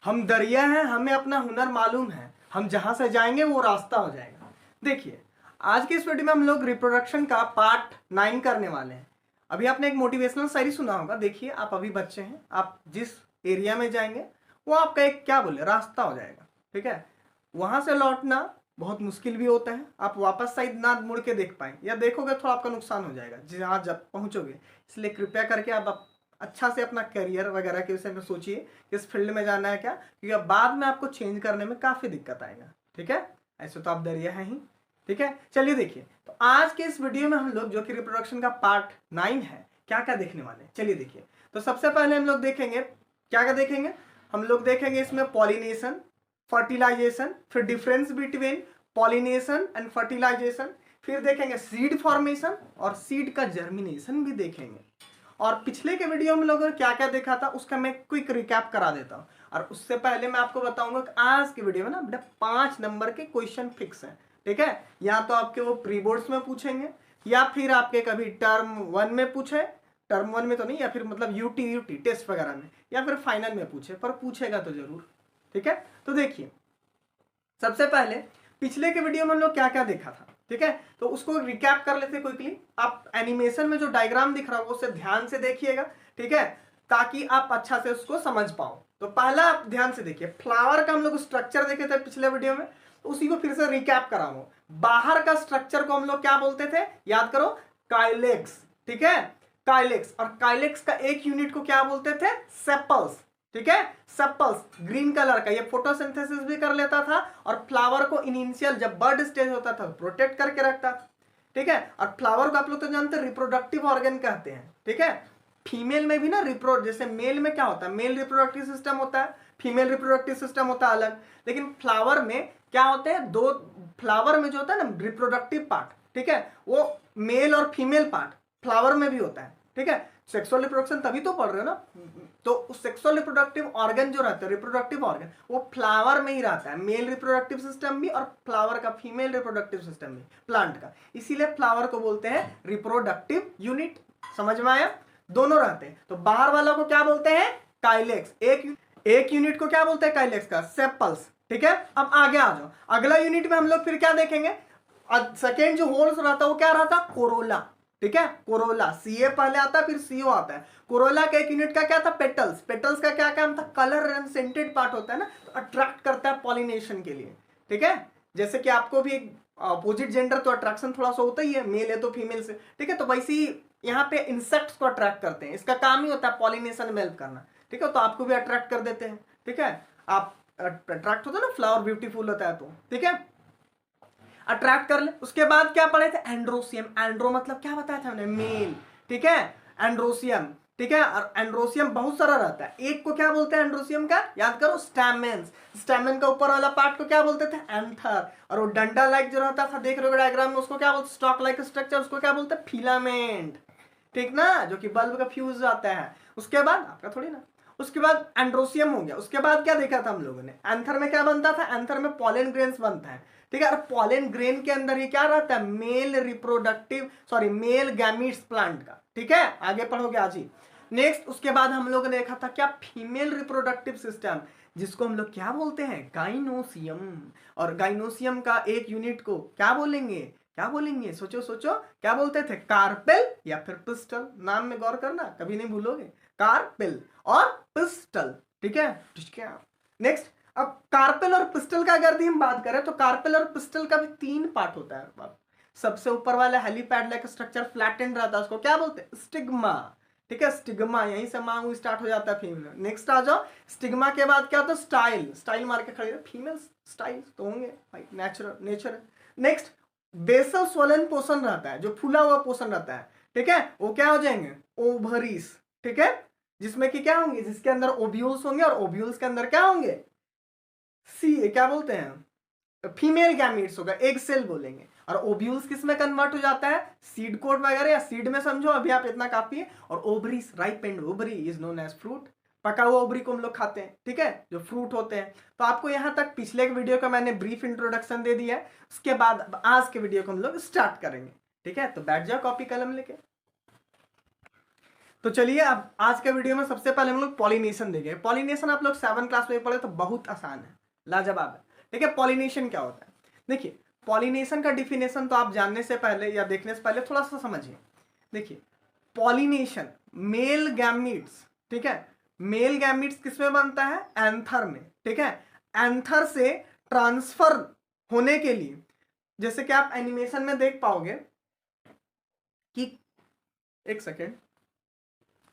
हम दरिया हैं, हमें अपना हुनर मालूम है, हम जहां से जाएंगे वो रास्ता हो जाएगा। देखिए आज की इस वीडियो में हम लोग रिप्रोडक्शन का पार्ट 9 करने वाले हैं। अभी आपने एक मोटिवेशनल शायरी सुना होगा। देखिए आप अभी बच्चे हैं, आप जिस एरिया में जाएंगे वो आपका एक क्या बोले रास्ता हो जाएगा। ठीक है, वहां से लौटना बहुत मुश्किल भी होता है, आप वापस साइड ना मुड़ के देख पाए, या देखोगे तो आपका नुकसान हो जाएगा जहाँ जब पहुंचोगे। इसलिए कृपया करके आप अच्छा से अपना करियर वगैरह के विषय में सोचिए, किस फील्ड में जाना है क्या, क्योंकि अब बाद में आपको चेंज करने में काफी दिक्कत आएगा। ठीक है, ऐसे तो आप दरिया है ही। ठीक है, चलिए देखिए तो आज के इस वीडियो में हम लोग जो कि रिप्रोडक्शन का पार्ट 9 है, क्या क्या देखने वाले हैं चलिए देखिए। तो सबसे पहले हम लोग देखेंगे क्या क्या देखेंगे। हम लोग देखेंगे इसमें पॉलिनेशन, फर्टिलाइजेशन, फिर difference between pollination and fertilization, फिर देखेंगे सीड फॉर्मेशन और सीड का जर्मिनेशन भी देखेंगे। और पिछले के वीडियो में लोगों ने क्या क्या देखा था उसका मैं क्विक रिकैप करा देता हूँ। और उससे पहले मैं आपको बताऊंगा कि आज की वीडियो में ना बेटा 5 नंबर के क्वेश्चन फिक्स हैं। ठीक है, या तो आपके वो प्री बोर्ड्स में पूछेंगे या फिर आपके कभी टर्म 1 में पूछे, टर्म 1 में तो नहीं, या फिर मतलब यूटी टेस्ट वगैरह में, या फिर फाइनल में पूछे, पर पूछेगा तो जरूर। ठीक है, तो देखिए सबसे पहले पिछले के वीडियो में हम लोग क्या क्या देखा था। ठीक है, तो उसको रिकैप कर लेते क्विकली। आप एनिमेशन में जो डायग्राम दिख रहा है उसे ध्यान से देखिएगा। ठीक है, ताकि आप अच्छा से उसको समझ पाओ। तो पहला आप ध्यान से देखिए, फ्लावर का हम लोग स्ट्रक्चर देखे थे पिछले वीडियो में, तो उसी को फिर से रिकैप करा हूं। बाहर का स्ट्रक्चर को हम लोग क्या बोलते थे, याद करो, काइलेक्स। ठीक है, काइलेक्स, और काइलेक्स का एक यूनिट को क्या बोलते थे, सेपल्स। ठीक है, सेपल्स ग्रीन कलर का, ये फोटोसिंथेसिस भी कर लेता था और फ्लावर को इनिशियल जब बर्ड स्टेज होता था प्रोटेक्ट करके रखता था। ठीक है, और फ्लावर को आप लोग तो जानते हैं रिप्रोडक्टिव ऑर्गन कहते हैं। ठीक है, फीमेल में भी ना जैसे मेल में क्या होता है, मेल रिप्रोडक्टिव सिस्टम होता है, फीमेल रिप्रोडक्टिव सिस्टम होता है अलग। लेकिन फ्लावर में क्या होते हैं, दो फ्लावर में जो होता है ना रिप्रोडक्टिव पार्ट, ठीक है, वो मेल और फीमेल पार्ट फ्लावर में भी होता है। ठीक है, सेक्सुअल रिप्रोडक्शन तभी तो पढ़ रहे हो ना, तो सेक्सुअल रिप्रोडक्टिव ऑर्गन जो रहता है, रिप्रोडक्टिव ऑर्गन, वो फ्लावर में ही रहता है, मेल रिप्रोडक्टिव सिस्टम भी और फ्लावर का फीमेल रिप्रोडक्टिव सिस्टम भी, प्लांट का। इसीलिए फ्लावर को बोलते हैं रिप्रोडक्टिव यूनिट। समझ में आया, दोनों रहते हैं। तो बाहर वाला को क्या बोलते हैं, काइलेक्स। एक यूनिट को क्या बोलते हैं, काइलेक्स का, सेपल्स। ठीक है, अब आगे आ जाओ, अगला यूनिट में हम लोग फिर क्या देखेंगे, सेकेंड जो होल्स रहता है वो क्या रहता है, कोरोला। ठीक है, कोरोला, सीए पहले आता है फिर सीओ आता है। कोरोला के एक यूनिट का क्या था, पेटल्स। पेटल्स का क्या काम था, कलर एंड सेंटेड पार्ट होता है ना, तो अट्रैक्ट करता है पॉलिनेशन के लिए। ठीक है, जैसे कि आपको भी अपोजिट जेंडर तो अट्रैक्शन थोड़ा सा होता ही है, मेल है तो फीमेल से। ठीक है, तो वैसे ही यहाँ पे इंसेक्ट्स को अट्रैक्ट करते हैं, इसका काम ही होता है पॉलिनेशन में हेल्प करना। ठीक है, तो आपको भी अट्रैक्ट कर देते हैं। ठीक है, आप अट्रैक्ट होते हैं ना, फ्लावर ब्यूटीफुल होता है तो। ठीक है, अट्रैक्ट कर ले। उसके बाद क्या पढ़े थे, एंड्रोसियम। एंड्रो मतलब क्या बताया था हमने, मेल। ठीक है, एंड्रोसियम। ठीक है, और एंड्रोसियम बहुत सारा रहता है, एक को क्या बोलते हैं एंड्रोसियम का, याद करो, स्टैमेंस। स्टैमेन का ऊपर वाला पार्ट को क्या बोलते थे, एंथर। और वो डंडा लाइक जो रहता था, देख रहे हो डायग्राम में, उसको क्या बोलते, स्टॉक लाइक स्ट्रक्चर, उसको क्या बोलते हैं, फिलामेंट। ठीक ना, जो कि बल्ब का फ्यूज आता है। उसके बाद आपका थोड़ी ना, उसके बाद एंड्रोसियम हो गया। उसके बाद क्या देखा था हम लोगों ने, एंथर में क्या बनता था, एंथर में पॉलन ग्रेन्स बनता है। ठीक है, और पॉलन ग्रेन के अंदर ही क्या रहता है, male reproductive, sorry male gametes plant का। ठीक है, आगे पढ़ोगे आज ही। नेक्स्ट उसके बाद हम लोगों ने देखा था क्या, फीमेल रिप्रोडक्टिव सिस्टम, जिसको हम लोग क्या बोलते हैं, गाइनोसियम। और गाइनोसियम का एक यूनिट को क्या बोलेंगे, क्या बोलेंगे, सोचो सोचो, क्या बोलते थे, कार्पेल या फिर पिस्टल। नाम में गौर करना, कभी नहीं भूलोगे, कार्पेल और पिस्टल। ठीक है, नेक्स्ट अब कार्पेल और पिस्टल का अगर हम बात करें तो कार्पेल और पिस्टल का भी 3 पार्ट होता है। सबसे ऊपर वाला हेलीपैड लाइक स्ट्रक्चर फ्लैटेंड रहता है, उसको क्या बोलते हैं, स्टिग्मा। ठीक है, स्टिग्मा, यहीं से मांग स्टार्ट हो जाता है फीमेल। नेक्स्ट आ जाओ, स्टिग्मा के बाद क्या होता है, स्टाइल। स्टाइल मार के खड़े, फीमेल स्टाइल तो होंगे भाई, नेचर। नेक्स्ट बेसल स्वलन पोषण रहता है, जो फूला हुआ पोषण रहता है। ठीक है, वो क्या हो जाएंगे, ओवरीज। ठीक है, जिसमें कि क्या होंगे, जिसके अंदर ओव्यूल्स होंगे, और ओव्यूल्स के अंदर क्या होंगे, सी क्या बोलते हैं, फीमेल गैमीट्स होगा, एग सेल बोलेंगे। और ओव्यूल्स किस में कन्वर्ट हो जाता है, सीड कोट वगैरह, या सीड में समझो, अभी आप इतना काफी है। और ovaries, ripened ovary is known as fruit. पका हुआ ओवरी को हम लोग खाते हैं। ठीक है, जो फ्रूट होते हैं। तो आपको यहां तक पिछले वीडियो का मैंने ब्रीफ इंट्रोडक्शन दे दिया है। उसके बाद आज के वीडियो को हम लोग स्टार्ट करेंगे। ठीक है, तो बैठ जाओ कॉपी कलम लेके। तो चलिए अब आज के वीडियो में सबसे पहले हम लोग पॉलिनेशन देखेंगे। पॉलिनेशन आप लोग 7 क्लास में पढ़े तो बहुत आसान है, लाजवाब है। ठीक है, पॉलिनेशन क्या होता है? देखिए, पॉलिनेशन का डिफिनेशन तो आप जानने से पहले या देखने से पहले थोड़ा सा समझिए। देखिए, पॉलिनेशन मेल गैमीट्स, ठीक है, मेल गैमीट्स किसमें बनता है? एंथर में। ठीक है, एंथर से ट्रांसफर होने के लिए, जैसे कि आप एनिमेशन में देख पाओगे कि, एक सेकेंड,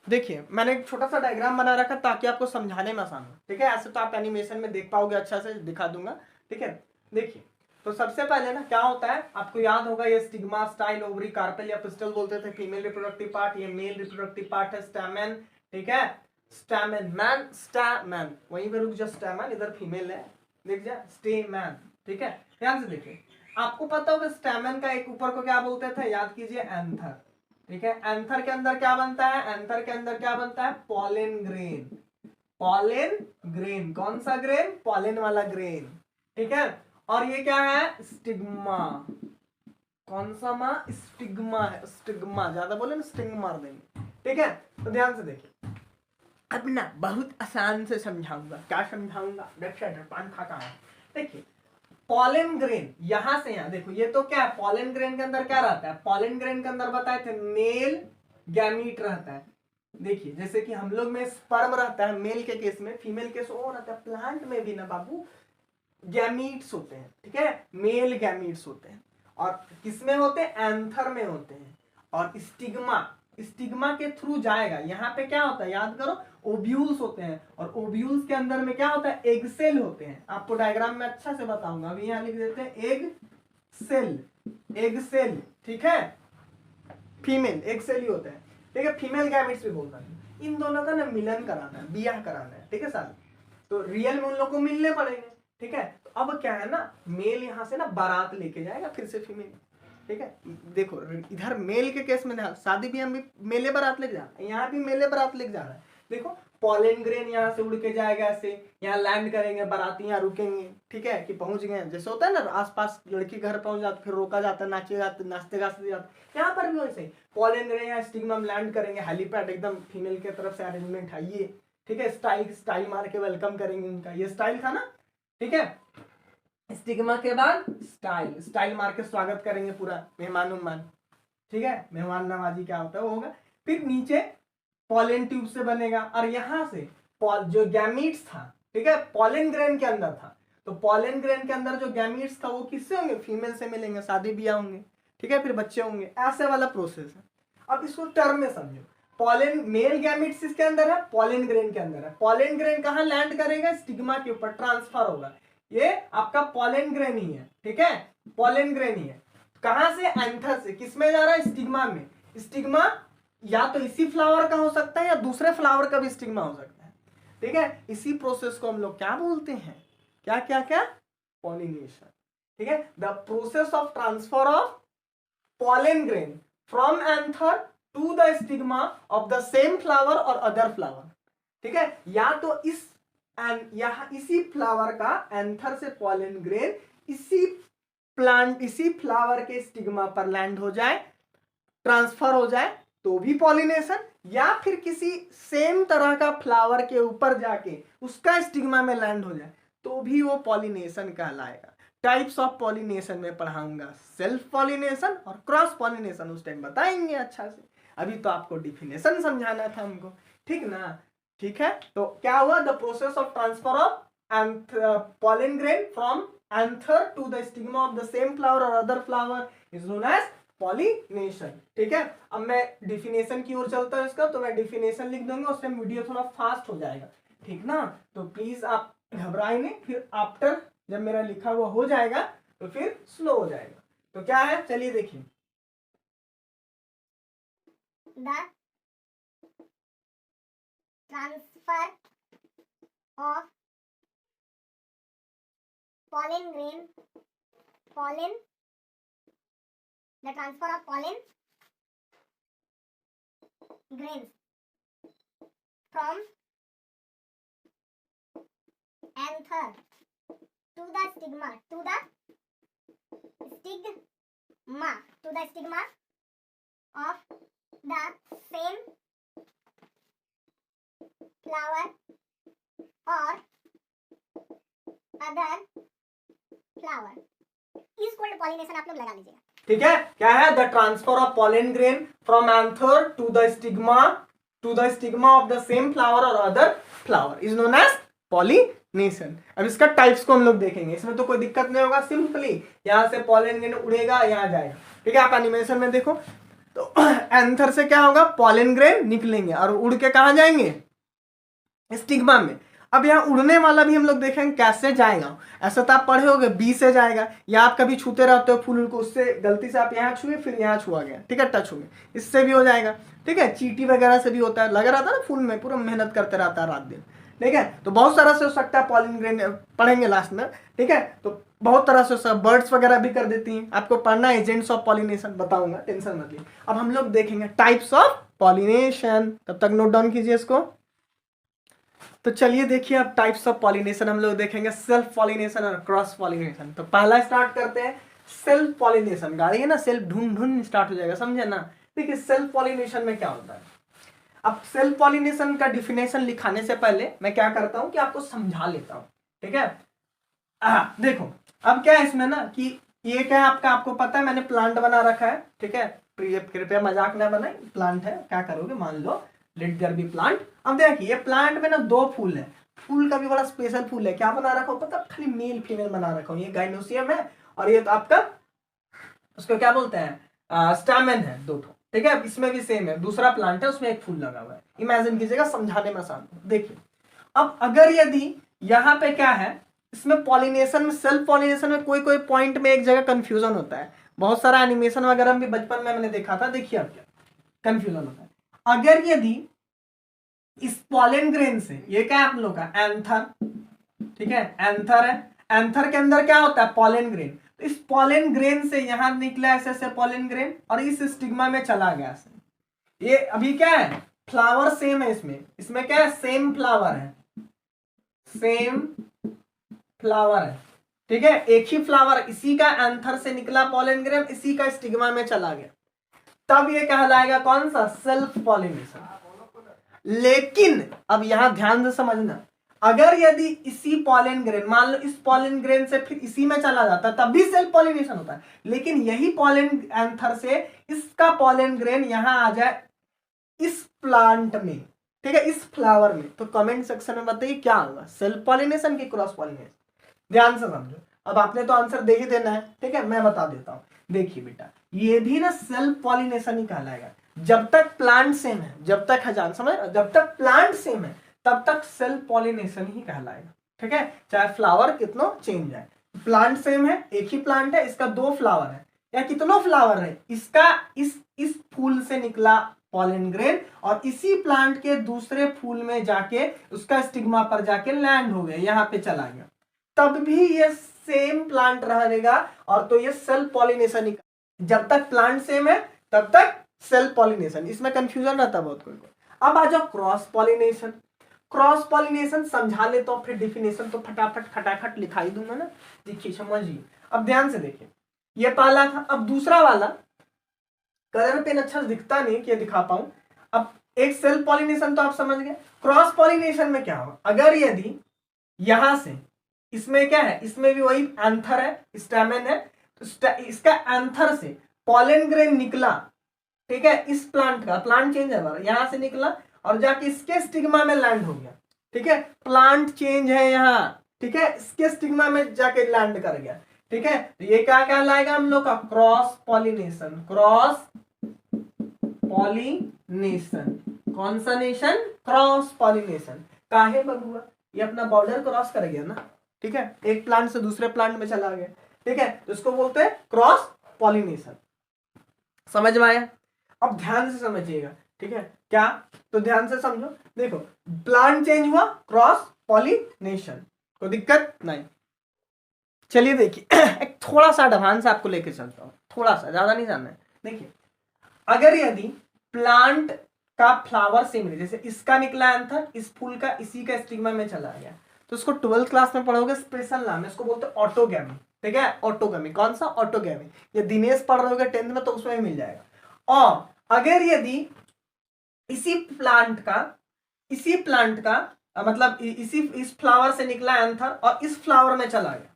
देखिए मैंने एक छोटा सा डायग्राम बना रखा ताकि आपको समझाने में आसान हो। ठीक है, ऐसे तो आप एनिमेशन में देख पाओगे, अच्छा से दिखा दूंगा। ठीक है, देखिए, तो सबसे पहले ना क्या होता है, आपको याद होगा ये स्टिग्मा, स्टाइल, ओवरी, कार्पेल या पिस्टल बोलते थे फीमेल रिप्रोडक्टिव पार्ट, ये मेल रिप्रोडक्टिव पार्ट है स्टैमेन। ठीक है, स्टैमेन, मैन, स्टैमेन, वहीं पे रुक जा, स्टैमेन इधर फीमेल है, देख जा, स्टेमैन। ठीक है, ध्यान से देखिए, आपको पता होगा स्टैमेन का एक ऊपर को क्या बोलते थे, याद कीजिए, एंथर। ठीक है, एंथर के अंदर क्या बनता है? एंथर के अंदर क्या बनता है? Pollen grain. पॉलन ग्रेन, कौन सा ग्रेन? पॉलन वाला ग्रेन। ठीक है, और ये क्या है? स्टिग्मा। कौन सा माँ? स्टिग्मा है, स्टिग्मा, ज्यादा बोले ना स्टिंग मार देंगे। ठीक है, तो ध्यान से देखिए, अब ना बहुत आसान से समझाऊंगा। क्या समझाऊंगा? पान खाता है। देखिए, पॉलन ग्रेन यहां से यहां देखो, ये तो क्या है, पॉलन ग्रेन के अंदर क्या रहता है? पॉलन ग्रेन के अंदर बताए थे मेल गैमीट रहता है। देखिए, जैसे कि हम लोग में स्पर्म रहता है मेल के केस में, फीमेल केस वो रहता है। प्लांट में भी ना बाबू गैमीट्स होते हैं। ठीक है, मेल गैमीट्स होते हैं, और किसमें होते हैं? एंथर में होते हैं। और स्टिग्मा, स्टिग्मा के थ्रू जाएगा। यहाँ पे क्या होता है, याद करो, ओव्यूल्स होते हैं, और ओव्यूल्स के अंदर में क्या होता है? एग सेल होते हैं। आपको डायग्राम में अच्छा से बताऊंगा, अभी यहाँ लिख देते हैं एग सेल, एग सेल। ठीक है, फीमेल एग सेल ही होता है। ठीक है, फीमेल गैमेट्स भी बोलता है। इन दोनों का ना मिलन कराना है, बियाह कराना है। ठीक है सर, तो रियल में उन लोग को मिलने पड़ेंगे। ठीक है, तो अब क्या है ना, मेल यहां से ना बारात लेके जाएगा फिर से फीमेल। ठीक है, देखो इधर मेल के केस में शादी भी हम भी मेले बारात लेके जा रहे हैं, यहाँ भी मेले बारात लेके जा रहा है। देखो, पॉलन ग्रेन यहाँ से उड़ के जाएगा ऐसे, यहाँ लैंड करेंगे, बाराती यहाँ रुकेंगे। ठीक है, कि पहुंच गए, जैसे होता है ना आसपास लड़की घर पहुंच जाते, फिर रोका जाता है, नाचे जाते, नाचते गाते जाते, यहाँ पर भी वैसे ही पॉलन ग्रेन यहाँ स्टिग्मा में लैंड करेंगे, हेलीपैड एकदम फीमेल की तरफ से अरेंजमेंट है ये। ठीक है, स्टाइल स्टाइल मार के वेलकम करेंगे उनका, ये स्टाइल था ना। ठीक है, स्टिग्मा के बाद स्टाइल, स्टाइल मार के स्वागत करेंगे पूरा, मेहमान उहमान। ठीक है, मेहमान नवाजी क्या होता है वो होगा। फिर नीचे पॉलन ट्यूब से बनेगा, और यहां से जो गैमीट्स था, ठीक है, पॉलन ग्रेन के अंदर था, तो पॉलन ग्रेन के अंदर जो गैमीट्स था वो किससे होंगे? फीमेल से मिलेंगे, शादी ब्याह होंगे। ठीक है, फिर बच्चे होंगे, ऐसे वाला प्रोसेस है। अब इसको टर्म में समझो, पॉलन मेल गैमीट्स इसके अंदर है, पॉलन ग्रेन के अंदर है। पॉलन ग्रेन कहां लैंड करेगा? स्टिग्मा के ऊपर ट्रांसफर होगा। ये आपका पॉलन ग्रेन ही है। ठीक है, पॉलन ग्रेन ही है। कहां से? एंथर से। किसमें जा रहा है? स्टिग्मा में। स्टिग्मा या तो इसी फ्लावर का हो सकता है या दूसरे फ्लावर का भी स्टिग्मा हो सकता है। ठीक है, इसी प्रोसेस को हम लोग क्या बोलते हैं? क्या क्या क्या? पॉलिनेशन। ठीक है, the process of transfer of pollen grain from anther to the stigma of the same flower or other flower। ठीक है, या तो यहाँ इसी फ्लावर का एंथर से पॉलन ग्रेन इसी प्लांट, इसी फ्लावर के स्टिग्मा पर लैंड हो जाए, ट्रांसफर हो जाए, तो भी पॉलिनेशन, या फिर किसी सेम तरह का फ्लावर के ऊपर जाके उसका स्टिग्मा में लैंड हो जाए, तो भी वो पॉलिनेशन कहलाएगा। टाइप्स ऑफ पॉलिनेशन में पढ़ाऊंगा, सेल्फ पॉलिनेशन और क्रॉस पॉलिनेशन उस टाइम बताएंगे अच्छा से। अभी तो आपको डिफिनेशन समझाना था हमको, ठीक ना? ठीक है, तो क्या हुआ? The process of transfer of pollen grain from anther to the stigma of the same flower or other flower is known as pollination। ठीक है, अब मैं डिफिनेशन की ओर चलता हूं इसका, तो मैं डिफिनेशन लिख दूंगा, उससे वीडियो थोड़ा फास्ट हो जाएगा। ठीक ना, तो प्लीज आप घबराए नहीं, फिर आफ्टर जब मेरा लिखा हुआ हो जाएगा तो फिर स्लो हो जाएगा। तो क्या है, चलिए देखिए, the transfer of pollen grain, the transfer of pollen grains from anther to the stigma, to the stigma of the same flower or other flower is called pollination. आप लोग लगा लीजिएगा. ठीक है, क्या है? The transfer of pollen grain from anther to the stigma of the same flower और other flower is known as pollination. अब इसका टाइप्स को हम लोग देखेंगे, इसमें तो कोई दिक्कत नहीं होगा. सिंपली यहाँ से पॉलन ग्रेन उड़ेगा, यहाँ जाएगा. ठीक है, आप एनिमेशन में देखो तो एंथर से क्या होगा? पॉलन ग्रेन निकलेंगे और उड़ के कहाँ जाएंगे? स्टिग्मा में. अब यहाँ उड़ने वाला भी हम लोग देखेंगे कैसे जाएगा. ऐसा तो आप पढ़े होगे बी से जाएगा, या आप कभी छूते रहते हो फूल को, उससे गलती से आप यहाँ छुए फिर यहाँ छुआ गया. ठीक है, टच हो गया, इससे भी हो जाएगा. ठीक है, चींटी वगैरह से भी होता है, लगा रहता है ना फूल में, पूरा मेहनत करते रहता है रात दिन. ठीक है, तो बहुत सारा से हो सकता है. पॉलन ग्रेन पढ़ेंगे लास्ट में. ठीक है, तो बहुत तरह से बर्ड्स वगैरह भी कर देती हैं. आपको पढ़ना है एजेंट्स ऑफ पॉलिनेशन, बताऊंगा, टेंशन मत लीजिए. अब हम लोग देखेंगे टाइप्स ऑफ पॉलिनेशन, तब तक नोट डाउन कीजिए इसको. तो चलिए देखिए, अब टाइप्स ऑफ पॉलिनेशन हम लोग देखेंगे, सेल्फ पॉलिनेशन और क्रॉस पॉलिनेशन. तो पहला स्टार्ट करते हैं सेल्फ पॉलिनेशन. गाड़ी है ना, सेल्फ ढूंढ ढूंढ स्टार्ट हो जाएगा, समझे ना. देखिए सेल्फ पॉलिनेशन में क्या होता है. अब सेल्फ पॉलिनेशन का डिफिनेशन लिखाने से पहले मैं क्या करता हूं कि आपको समझा लेता हूं. ठीक है, देखो अब क्या है इसमें ना कि ये क्या है आपको पता है, मैंने प्लांट बना रखा है. ठीक है, कृपया मजाक ना बनाए, प्लांट है, क्या करोगे, मान लो लेट देयर बी प्लांट. अब देखिए ये प्लांट में ना 2 फूल है. फूल का भी बड़ा स्पेशल फूल है. क्या बना रखा हूँ पता, खाली मेल फीमेल बना रखा हूँ. ये गाइनोसियम है और ये तो आपका उसको क्या बोलते हैं, स्टैमेन है, 2 ठो. ठीक है, इसमें भी सेम है, दूसरा प्लांट है उसमें एक फूल लगा हुआ है. इमेजिन कीजिएगा, समझाने में आसान. देखिए अब अगर यदि यहाँ पे क्या है, इसमें पॉलिनेशन में, सेल्फ पॉलिनेशन में कोई पॉइंट में एक जगह कंफ्यूजन होता है. बहुत सारा एनिमेशन वगैरह भी बचपन में मैंने देखा था. देखिए अब क्या कंफ्यूजन होता है. अगर यदि इस पॉलन ग्रेन से, ये क्या है आप लोग का एंथर. ठीक है, एंथर है, एंथर के अंदर क्या होता है, पॉलन ग्रेन. तो इस पॉलन ग्रेन से यहां निकला ऐसे पॉलन ग्रेन और इस स्टिग्मा में चला गया ऐसे. ये अभी क्या है, फ्लावर सेम है. इसमें क्या है, सेम फ्लावर है, सेम फ्लावर है. ठीक है, एक ही फ्लावर, इसी का एंथर से निकला पॉलन ग्रेन, इसी का स्टिग्मा में चला गया. तब ये कहलाएगा कौन सा, सेल्फ पॉलिनेशन. लेकिन अब यहां ध्यान से समझना, अगर यदि इसी पॉलन ग्रेन, मान लो इस पॉलन ग्रेन से फिर इसी में चला जाता है, तब भी सेल्फ पॉलिनेशन होता है. लेकिन यही पॉलन एंथर से इसका पॉलन ग्रेन यहां आ जाए इस प्लांट में. ठीक है, इस फ्लावर में, तो कमेंट सेक्शन में बताइए क्या होगा, सेल्फ पॉलिनेशन की क्रॉस पॉलिनेशन. ध्यान से समझो. अब आपने तो आंसर दे ही देना है. ठीक है, मैं बता देता हूं. देखिए बेटा, ये भी ना सेल्फ पॉलिनेशन ही कहलाएगा. जब तक प्लांट सेम है, जब तक है, जान समझ, जब तक प्लांट सेम है तब तक सेल्फ पॉलिनेशन ही कहलाएगा. ठीक है, चाहे फ्लावर कितना चेंज है, प्लांट सेम है, एक ही प्लांट है, इसका 2 फ्लावर है या कितनों फ्लावर है, इसका इस फूल से निकला पॉलन ग्रेन और इसी प्लांट के दूसरे फूल में जाके उसका स्टिग्मा पर जाके लैंड हो गया, यहाँ पे चला गया, तब भी ये सेम प्लांट रहेगा. और तो ये सेल्फ पॉलिनेशन ही. जब तक प्लांट सेम है तब तक सेल्फ पॉलिनेशन. इसमें कंफ्यूजन रहता है बहुत कोई को. अब आ जाओ क्रॉस पॉलिनेशन. क्रॉस पॉलिनेशन समझा लेता हूं, फिर डिफिनेशन तो फटाफट खटाखट लिखाई दूंगा ना. देखिए समझिए, अब ध्यान से देखिए, ये पहला था. अब दूसरा वाला कलर पेन अच्छा दिखता नहीं कि दिखा पाऊं. अब एक सेल्फ पॉलिनेशन तो आप समझ गए. क्रॉस पॉलिनेशन में क्या होगा, अगर यदि यहां से, इसमें क्या है, इसमें भी वही एंथर है, स्टैमेन है, तो इसका एंथर से पॉलन ग्रेन निकला. ठीक है, इस प्लांट का, प्लांट चेंज है, यहां से निकला और जाके इसके स्टिग्मा में लैंड हो गया. ठीक है, प्लांट चेंज है यहाँ. ठीक है, इसके स्टिग्मा में जाके लैंड कर गया. ठीक है, तो ये क्या कहलाएगा हम लोग का, क्रॉस पॉलिनेशन. Cross pollination. कौन सा नेशन, क्रॉस पॉलिनेशन. काहे बबुआ, ये अपना बॉर्डर क्रॉस कर गया ना. ठीक है, एक प्लांट से दूसरे प्लांट में चला गया. ठीक है, तो इसको बोलते हैं क्रॉस पॉलिनेशन. समझ में आया. अब ध्यान से समझिएगा. ठीक है, क्या, तो ध्यान से समझो. देखो प्लांट चेंज हुआ, क्रॉस पॉलिनेशन, कोई दिक्कत नहीं. चलिए देखिए एक थोड़ा सा एडवांस आपको लेके चलता हूँ, थोड़ा सा, ज्यादा नहीं जानना है. देखिए अगर यदि प्लांट का फ्लावर सेम है, जैसे इसका निकला एंथर, इस फूल का इसी का स्टिग्मा में चला गया, तो इसको 12th क्लास में पढ़ोगे, स्पेशल नाम है, इसको बोलते हैं ऑटोगैमी. ठीक है, ऑटोगैमी. कौन सा, ऑटोगैमी. ये दिनेश पढ़ रहे हो 10th में तो उसमें भी मिल जाएगा. और अगर यदि इसी प्लांट का इसी प्लांट का मतलब इस फ्लावर से निकला एंथर और इस फ्लावर में चला गया,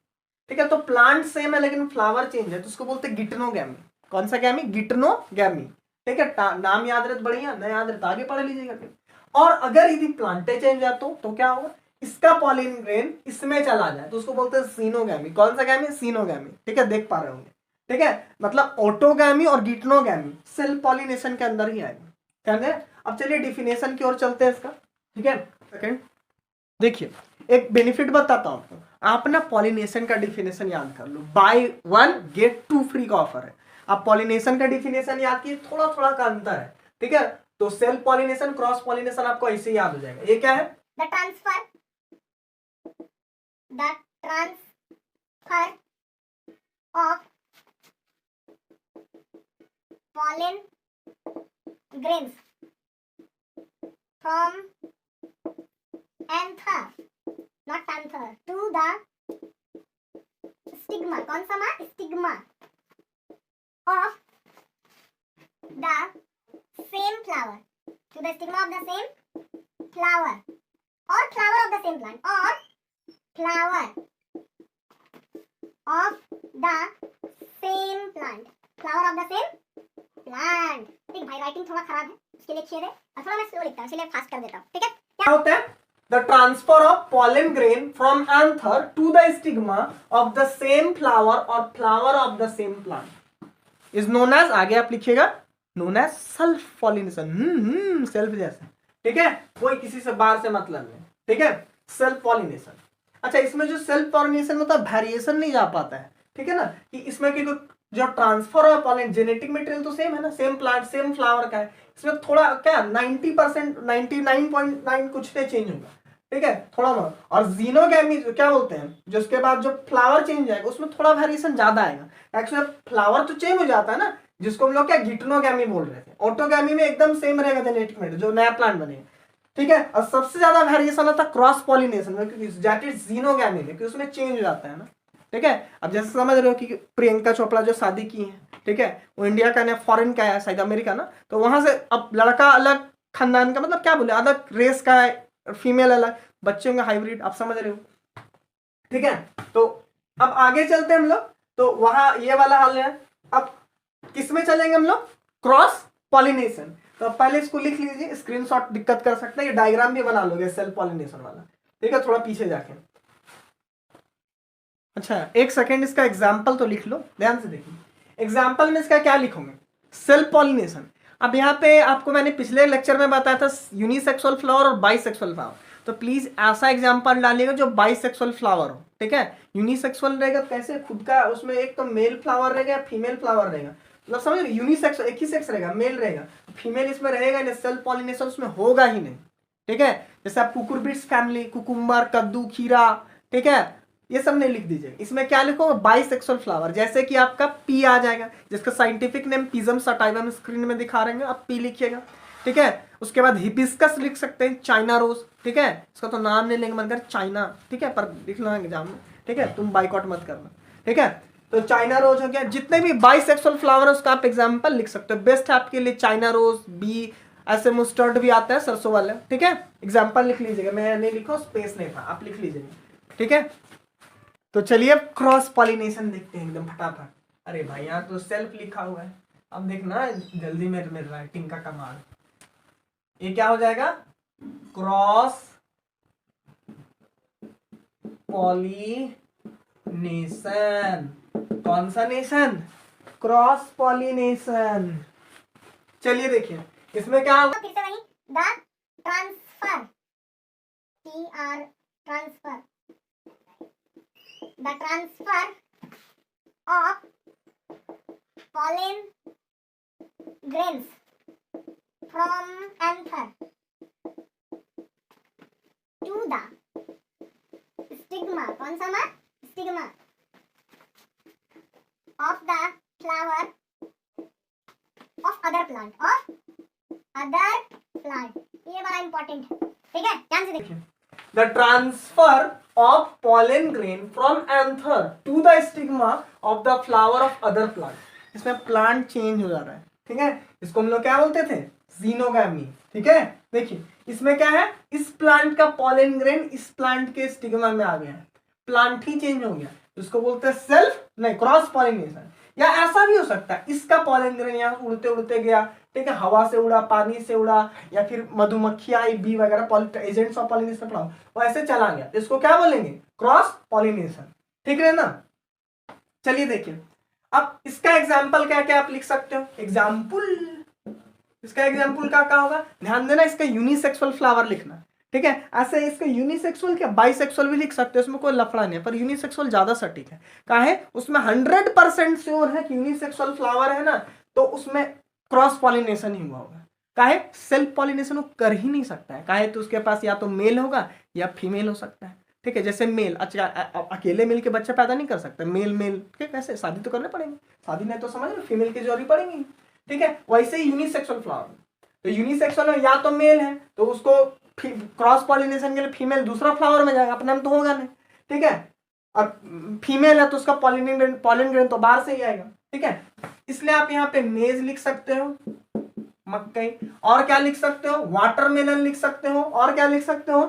ठीक है। तो प्लांट सेम है लेकिन फ्लावर चेंज है, तो उसको बोलते हैं गिटनोगैमी। कौन सा गैमी? गिटनोगैमी, ठीक है। नाम याद रहे तो बढ़िया, नहीं याद रहे तो आगे पढ़ लीजिएगा फिर। और अगर यदि प्लांटे चेंज है तो क्या होगा? इसका पॉलिन ग्रेन इसमें चला जाए तो उसको बोलते हैं सीनोगैमी। कौन सा गैमी? सीनोगैमी, ठीक है। देख पा रहे होंगे, ठीक है। मतलब ऑटोगैमी और गिटनोगैमी सेल्फ पॉलिनेशन के अंदर ही आएगा, ठीक है। अब चलिए डिफिनेशन की ओर चलते हैं इसका, ठीक है। सेकंड देखिए, एक बेनिफिट बताता हूं आपको। आप ना पॉलिनेशन का डिफिनेशन याद कर लो, बाय 1 गेट 2 फ्री का ऑफर है। आप पॉलिनेशन का डिफिनेशन याद कीजिए, थोड़ा थोड़ा का अंतर है, ठीक है। तो सेल्फ पॉलिनेशन, क्रॉस पॉलिनेशन आपको ऐसे ही याद हो जाएगा। ये क्या है? The transfer of pollen grains from anther, not panther, to the stigma. कौन सा माँ? Stigma of the same flower, to the stigma of the same flower, or flower of the same plant, or flower of the same plant, flower of the same plant। ठीक भाई, writing थोड़ा खराब है, उसके लिए खेद है, और थोड़ा मैं स्लो लिखता हूँ इसलिए फास्ट कर देता हूँ, ठीक है। क्या होता है? The transfer of pollen grain from anther to the stigma of the same flower और flower of the same plant is known as, आगे आप लिखिएगा, known as self pollination. Self जैसे, ठीक है, कोई किसी से बाहर से मतलब नहीं, ठीक है। Self pollination. अच्छा, इसमें जो सेल्फ पॉलिनेशन होता है वेरिएशन नहीं जा पाता है, ठीक है ना, कि इसमें की जो transfer of pollen, genetic material तो सेम है ना, सेम प्लांट सेम फ्लावर का है। इसमें थोड़ा क्या 90%, 99.9 कुछ पे चेंज होगा, ठीक है, थोड़ा बहुत। और जीनोगैमी क्या बोलते हैं, जो उसके बाद जो फ्लावर चेंज जाएगा उसमें थोड़ा वेरिएशन ज्यादा आएगा। एक्चुअली फ्लावर तो चेंज हो जाता है ना, जिसको हम लोग क्या गिटनोगैमी बोल रहे थे। ऑटोगैमी में एकदम सेम रहेगा जेनेटिक मटेरियल, जो नया प्लांट बनेगा, ठीक है। और सबसे ज्यादा वेरिएशन होता है क्रॉस पॉलिनेशन में, क्योंकि जीनोगैमी में, क्योंकि उसमें चेंज हो जाता है ना, ठीक है। अब जैसे समझ रहे हो कि प्रियंका चोपड़ा जो शादी की है, ठीक है, वो इंडिया का ना फॉरेन का है, शायद अमेरिका ना, तो वहां से अब लड़का अलग खानदान का, मतलब क्या बोले, अलग रेस का है, फीमेल अलग, बच्चों का हाइब्रिड, आप समझ रहे हो, ठीक है। तो अब आगे चलते हैं हम लोग, तो वहां ये वाला हाल है। अब किस में चलेंगे हम लोग? Cross pollination. तो पहले इसको लिख लीजिए, स्क्रीनशॉट दिक्कत कर सकते हैं, ये डायग्राम भी बना लोगे सेल्फ पॉलिनेशन वाला, ठीक है, थोड़ा पीछे जाके। अच्छा, एक सेकेंड, इसका एग्जाम्पल तो लिख लो, ध्यान से देखिए। एग्जाम्पल में इसका क्या लिखोगे? Self pollination. अब यहाँ पे आपको मैंने पिछले लेक्चर में बताया था यूनिसेक्सुअल फ्लावर और बाइसेक्सुअल फ्लावर, तो प्लीज ऐसा एग्जाम्पल डालिएगा जो बाइसेक्सुअल फ्लावर हो, ठीक है। यूनिसेक्सुअल रहेगा कैसे, खुद का उसमें एक तो मेल फ्लावर रहेगा, फीमेल फ्लावर रहेगा, मतलब समझ रहे, यूनिसेक्स एक ही सेक्स रहेगा, मेल रहेगा, फीमेल इसमें रहेगा नहीं, सेल्फ पॉलिनेशन उसमें होगा ही नहीं, ठीक है। जैसे आप कुकुरबिट्स फैमिली, कुकुम्बर, कद्दू, खीरा, ठीक है, ये सब नहीं लिख दीजिए। इसमें क्या लिखो? बाइसेक्सुअल फ्लावर, जैसे कि आपका पी आ जाएगा, जिसका साइंटिफिक नेम पिजम सटाइवम स्क्रीन में दिखा रहे हैं, आप पी लिखिएगा, ठीक है। उसके बाद हिबिस्कस लिख सकते हैं, चाइना रोज, ठीक है, इसका तो नाम नहीं लेंगे मन कर, चाइना, ठीक है, पर लिख लो एग्जाम में, ठीक है, तुम बाइकआउट मत करना, ठीक है। तो चाइना रोज हो गया, जितने भी बाइसेक्सुअल फ्लावर है उसका आप एग्जाम्पल लिख सकते हो। बेस्ट आपके लिए चाइना रोज, बी, ऐसे मुस्टर्ड भी आता है, सरसों वाले, ठीक है। एग्जाम्पल लिख लीजिएगा, मैं नहीं लिखा, स्पेस नहीं था, आप लिख लीजिएगा, ठीक है। तो चलिए अब क्रॉस पॉलिनेशन देखते हैं एकदम फटाफट। अरे भाई यहाँ तो सेल्फ लिखा हुआ है, अब देखना जल्दी मेरे राइटिंग का कमाल। ये क्या हो जाएगा? Cross pollination. कौन सा नेशन? Cross pollination. चलिए देखिए इसमें क्या होगा। फिर से वही, the transfer, transfer, the transfer of pollen grains from anther to the stigma, कौन सा माँ? Stigma of the flower of other plant, ये बड़ा important है, ठीक है, ध्यान से देखिए। The transfer of pollen grain from anther to the stigma of the flower of other plant. इसमें प्लांट चेंज हो जा रहा है, ठीक है, इसको हम लोग क्या बोलते थे? जीनोगैमी, ठीक है, देखिए इसमें क्या है, इस प्लांट का पॉलन ग्रेन इस प्लांट के स्टिग्मा में आ गया है, प्लांट ही चेंज हो गया, इसको बोलते हैं सेल्फ नहीं क्रॉस पॉलिनेशन। या ऐसा भी हो सकता है इसका पॉलन ग्रेन यहाँ उड़ते उड़ते गया, ठीक है, हवा से उड़ा, पानी से उड़ा, या फिर मधुमक्खी आई, बी वगैरह एजेंट्स ऑफ पॉलिनेशन पढ़ा, वो ऐसे चला गया, इसको क्या बोलेंगे, क्रॉस पॉलिनेशन। ठीक है ना। चलिए देखिए अब इसका एग्जाम्पल क्या क्या आप लिख सकते हो, एग्जाम्पल, इसका एग्जाम्पल क्या क्या होगा, ध्यान देना, इसका यूनिसेक्सुअल फ्लावर लिखना, ठीक है। ऐसे इसका यूनिसेक्सुअल क्या बाइसेक्सुअल भी लिख सकते हो, उसमें कोई लफड़ा नहीं है, पर यूनिसेक्सुअल ज्यादा सटीक है। कहा है उसमें 100% श्योर है कि यूनिसेक्सुअल फ्लावर है ना, तो उसमें क्रॉस पॉलिनेशन ही हुआ होगा। काहे सेल्फ पॉलिनेशन वो कर ही नहीं सकता है, काहे तो उसके पास या तो मेल होगा या फीमेल हो सकता है। ठीक है, जैसे मेल अच्छा अकेले मेल के बच्चे पैदा नहीं कर सकते, मेल मेल के कैसे, शादी तो करने पड़ेंगे, शादी नहीं तो समझ लो फीमेल की जरूरी पड़ेगी। ठीक है, वैसे ही यूनिसेक्सुअल फ्लावर, तो यूनिसेक्सुअल में या तो मेल है तो उसको क्रॉस पॉलिनेशन के लिए फीमेल दूसरा फ्लावर में जाएगा, अपने में तो होगा नहीं। ठीक है, और फीमेल है तो उसका पॉलिन ग्रेन तो बाहर से ही आएगा। ठीक है, इसलिए आप यहाँ पे मेज लिख सकते हो, मकई, और क्या लिख सकते हो, वाटरमेलन लिख सकते हो, और क्या लिख सकते हो,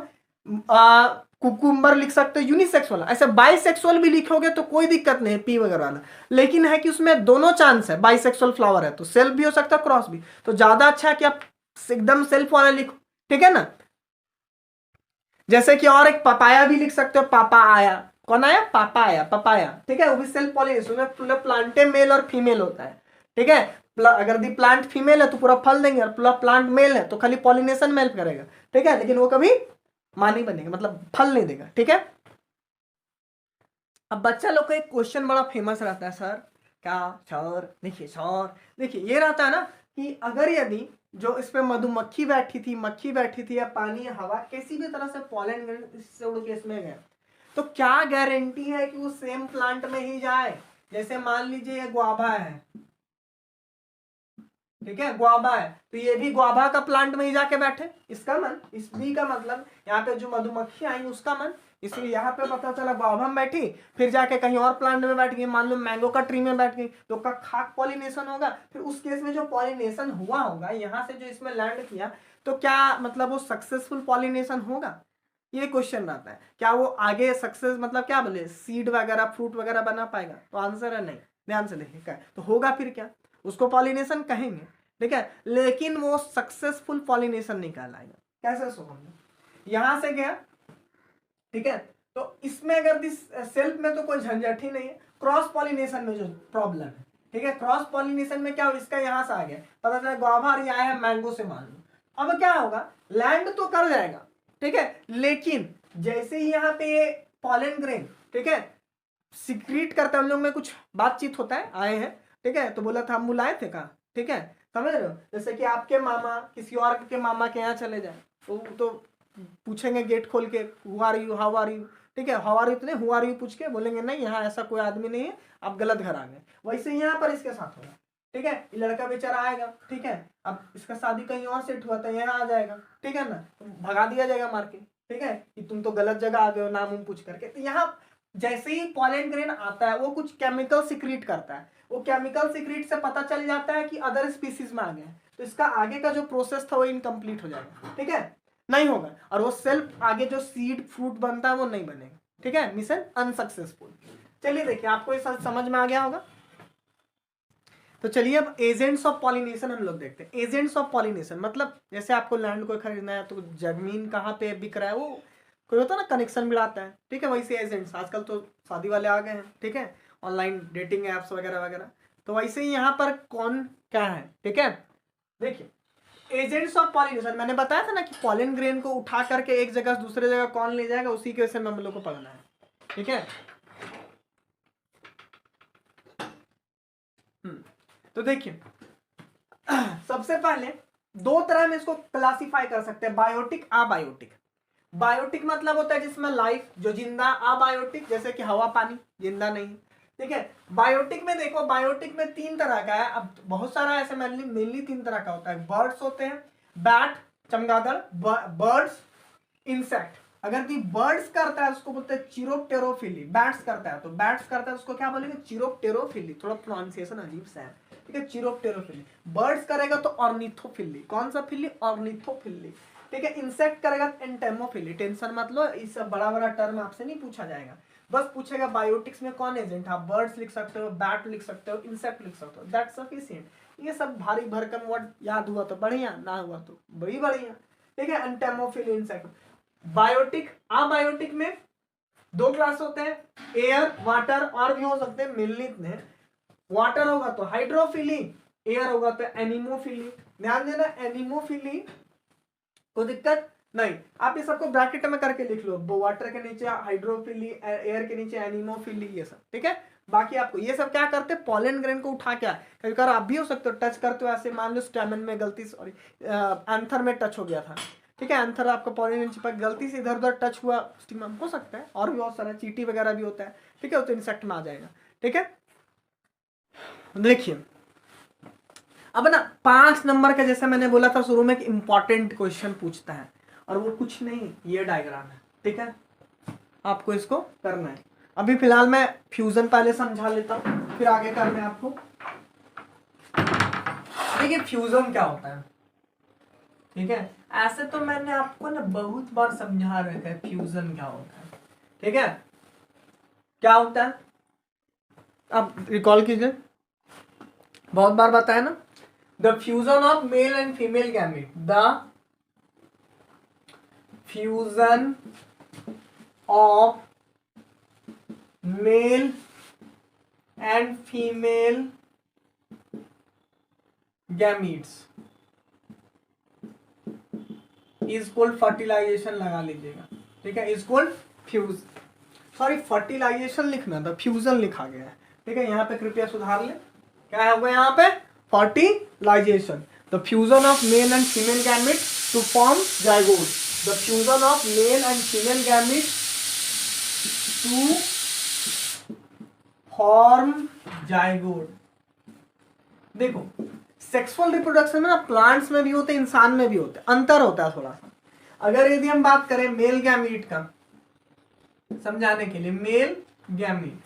कुकुम्बर लिख सकते हो, यूनिसेक्सुअल। ऐसे बाइसेक्सुअल भी लिखोगे तो कोई दिक्कत नहीं है, पी वगैरह वाला, लेकिन है कि उसमें दोनों चांस है, बाइसेक्सुअल फ्लावर है तो सेल्फ भी हो सकता है क्रॉस भी, तो ज्यादा अच्छा है कि आप एकदम सेल्फ वाला लिखो। ठीक है ना, जैसे कि और एक पपाया भी लिख सकते हो, पापा आया, कौन आया, पापा आया, पपाया। ठीक है, वो भी सेल्फ पॉलिनेशन में पूरा प्लांटे मेल और फीमेल होता है। ठीक है, अगर दी प्लांट फीमेल है तो पूरा फल देंगे, और पूरा प्लांट मेल है तो खाली पॉलिनेशन मेल करेगा। ठीक है, लेकिन वो कभी मां नहीं बनेगा, मतलब फल नहीं देगा। ठीक है, अब बच्चा लोग का एक क्वेश्चन बड़ा फेमस रहता है, सर क्या सर, देखिए सर, देखिए ये रहता है ना कि अगर यदि जो इस पे मधुमक्खी बैठी थी, मक्खी बैठी थी, या पानी या हवा किसी भी तरह से पॉलन इससे उड़ के इसमें गए, तो क्या गारंटी है कि वो सेम प्लांट में ही जाए। जैसे मान लीजिए ये गुआभा है, ठीक है, गुआभा है तो ये भी गुआभा का प्लांट में ही जाके बैठे, इसका मन, इस बी का मतलब यहाँ पे जो मधुमक्खी आई उसका मन, इसलिए यहाँ पे पता चला गुआभा में बैठी, फिर जाके कहीं और प्लांट में बैठ गई, मान लो मैंगो का ट्री में बैठ गई, तो का खाक पॉलिनेशन होगा। फिर उस केस में जो पॉलिनेशन हुआ होगा यहाँ से जो इसमें लैंड किया, तो क्या मतलब वो सक्सेसफुल पॉलिनेशन होगा, ये क्वेश्चन रहता है। क्या वो आगे सक्सेस मतलब क्या बोले, सीड वगैरह फ्रूट वगैरह बना पाएगा, तो आंसर है नहीं। ध्यान से लिखिए, तो होगा फिर क्या, उसको पॉलिनेशन कहेंगे, ठीक है, लेकिन वो सक्सेसफुल पॉलिनेशन नहीं कहलाएगा। कैसे समझो, यहां से गया, ठीक है, तो इसमें अगर सेल्फ में तो कोई झंझट ही नहीं है, क्रॉस पॉलिनेशन में जो प्रॉब्लम है। ठीक है, क्रॉस पॉलिनेशन में क्या हो, इसका यहां से आ गया, पता चला गुआभा और आया है मैंगो से, मान लो अब क्या होगा, लैंड तो कर जाएगा, ठीक है, लेकिन जैसे ही यहाँ पे पॉलन ग्रेन, ठीक है, सिक्रीट करता है, उन लोग में कुछ बातचीत होता है, आए हैं, ठीक है, तो बोला था हम बुलाए थे कहा, ठीक है, समझ रहे हो, जैसे कि आपके मामा किसी और के मामा के यहाँ चले जाए तो पूछेंगे गेट खोल के, who are you, how are you, ठीक है, हाउ आर यू इतने, हु आर यू पूछ के बोलेंगे नहीं यहाँ ऐसा कोई आदमी नहीं है, आप गलत घर आ गए। वैसे यहाँ पर इसके साथ होगा, ठीक है, ये लड़का बेचारा आएगा, ठीक है, अब इसका शादी कहीं और सेट हुआ था, यहाँ आ जाएगा, ठीक है ना, भगा दिया जाएगा मार के, ठीक है, कि तुम तो गलत जगह आ गए हो नाम उम पूछ करके। तो यहाँ जैसे ही पॉलन ग्रेन आता है वो कुछ केमिकल सिक्रीट करता है, वो केमिकल सिक्रीट से पता चल जाता है कि अदर स्पीसीज में आ गए, तो इसका आगे का जो प्रोसेस था वो इनकम्प्लीट हो जाएगा, ठीक है, नहीं होगा, और वो सेल्फ आगे जो सीड फ्रूट बनता है वो नहीं बनेगा। ठीक है, मिशन अनसक्सेसफुल। चलिए देखिए आपको ये समझ में आ गया होगा। तो चलिए अब एजेंट्स ऑफ पॉलिनेशन हम लोग देखते हैं। एजेंट्स ऑफ पॉलिनेशन मतलब जैसे आपको लैंड को खरीदना है तो जमीन कहाँ पे बिक रहा है, वो कोई होता है ना कनेक्शन मिलाता है, ठीक है, वैसे एजेंट्स आजकल तो शादी वाले आ गए हैं, ठीक है, ऑनलाइन डेटिंग एप्स वगैरह वगैरह, तो वैसे ही यहाँ पर कौन क्या है, ठीक है, देखिए एजेंट्स ऑफ पॉलिनेशन मैंने बताया था ना कि पॉलन ग्रेन को उठा करके एक जगह से दूसरे जगह कौन ले जाएगा, उसी के विषय में हम लोग को पढ़ना है, ठीक है। तो देखिए सबसे पहले दो तरह में इसको क्लासिफाई कर सकते हैं, बायोटिक, अबायोटिक। बायोटिक मतलब होता है जिसमें लाइफ जो जिंदा, अबायोटिक जैसे कि हवा पानी जिंदा नहीं, ठीक है। बायोटिक में देखो, बायोटिक में तीन तरह का है, अब बहुत सारा ऐसे मेनली तीन तरह का होता है, बर्ड्स होते हैं, बैट चमगादड़, बर्ड्स, इंसेक्ट। अगर कोई बर्ड्स करता है उसको बोलते हैं चिरोप्टेरोफिली, बैट्स करता है तो बैट्स करता है उसको क्या बोलेंगे, चिरोप्टेरोफिली, थोड़ा प्रोनाउंसिएशन अजीब सा है, ठीक है, चिरोप्टेरोफिली। बर्ड्स करेगा तो ऑर्निथोफिली, कौन सा फिली, ऑर्निथोफिली, ठीक है। इंसेक्ट करेगा तो एंटेमोफिली, टेंशन मत लो, इस सब बड़ा बड़ा टर्म आपसे नहीं पूछा जाएगा, बस पूछेगा बायोटिक्स में कौन एजेंट, आप बर्ड्स लिख सकते हो, बैट लिख सकते हो, इंसेक्ट लिख सकते हो, दैट्स सफिशिएंट। ये सब भारी भरकम वर्ड याद हुआ तो बढ़िया, ना हुआ तो बड़ी बढ़िया, ठीक है। Entomophily insect. बायोटिक, अबायोटिक में दो क्लास होते हैं, एयर, वाटर, और भी हो सकते हैं, मिलनित में। वाटर होगा तो हाइड्रोफिली, एयर होगा तो एनिमोफिली। ध्यान देना, एनिमोफिली को दिक्कत नहीं, आप ये सबको ब्रैकेट में करके लिख लो, वाटर के नीचे हाइड्रोफिली, एयर के नीचे एनिमोफिली, ये सब, ठीक है। बाकी आपको ये सब क्या करते हैं, पॉलन ग्रेन को उठा के कभी कभार आप भी हो सकते हो टच करते हो ऐसे, मान लो स्टेमन में गलती, सॉरी एंथर में टच हो गया था, ठीक है, एंथर आपका पॉलन चिपक गलती से इधर उधर टच हुआ, स्टिग्मा हो सकता है, और भी बहुत सारा चींटी वगैरह भी होता है, ठीक है, तो इंसेक्ट में आ जाएगा, ठीक है। देखिए अब ना 5 नंबर का, जैसे मैंने बोला था शुरू में, एक इंपॉर्टेंट क्वेश्चन पूछता है, और वो कुछ नहीं, ये डायग्राम है, ठीक है, आपको इसको करना है। अभी फिलहाल मैं फ्यूजन पहले समझा लेता हूँ, फिर आगे करना है आपको। देखिए फ्यूजन क्या होता है, ठीक है, ऐसे तो मैंने आपको ना बहुत बार समझा रखा है फ्यूजन क्या होता है, ठीक है। क्या होता है आप रिकॉल कीजिए, बहुत बार बताया ना, the fusion of male and female gamete, the fusion of male and female gametes is called fertilization, लगा लीजिएगा, ठीक है, is called fuse, sorry fertilization लिखना था, फ्यूजन लिखा गया है, ठीक है, यहाँ पे कृपया सुधार ले, क्या होगा यहाँ पे, fertilization, the fusion of male and female gamete to form zygote, the fusion of male and female gamete to form zygote. देखो सेक्सुअल रिप्रोडक्शन में ना प्लांट्स में भी होते हैं, इंसान में भी होते हैं, अंतर होता है थोड़ा सा। अगर यदि हम बात करें मेल गैमीट का, समझाने के लिए, मेल गैमीट,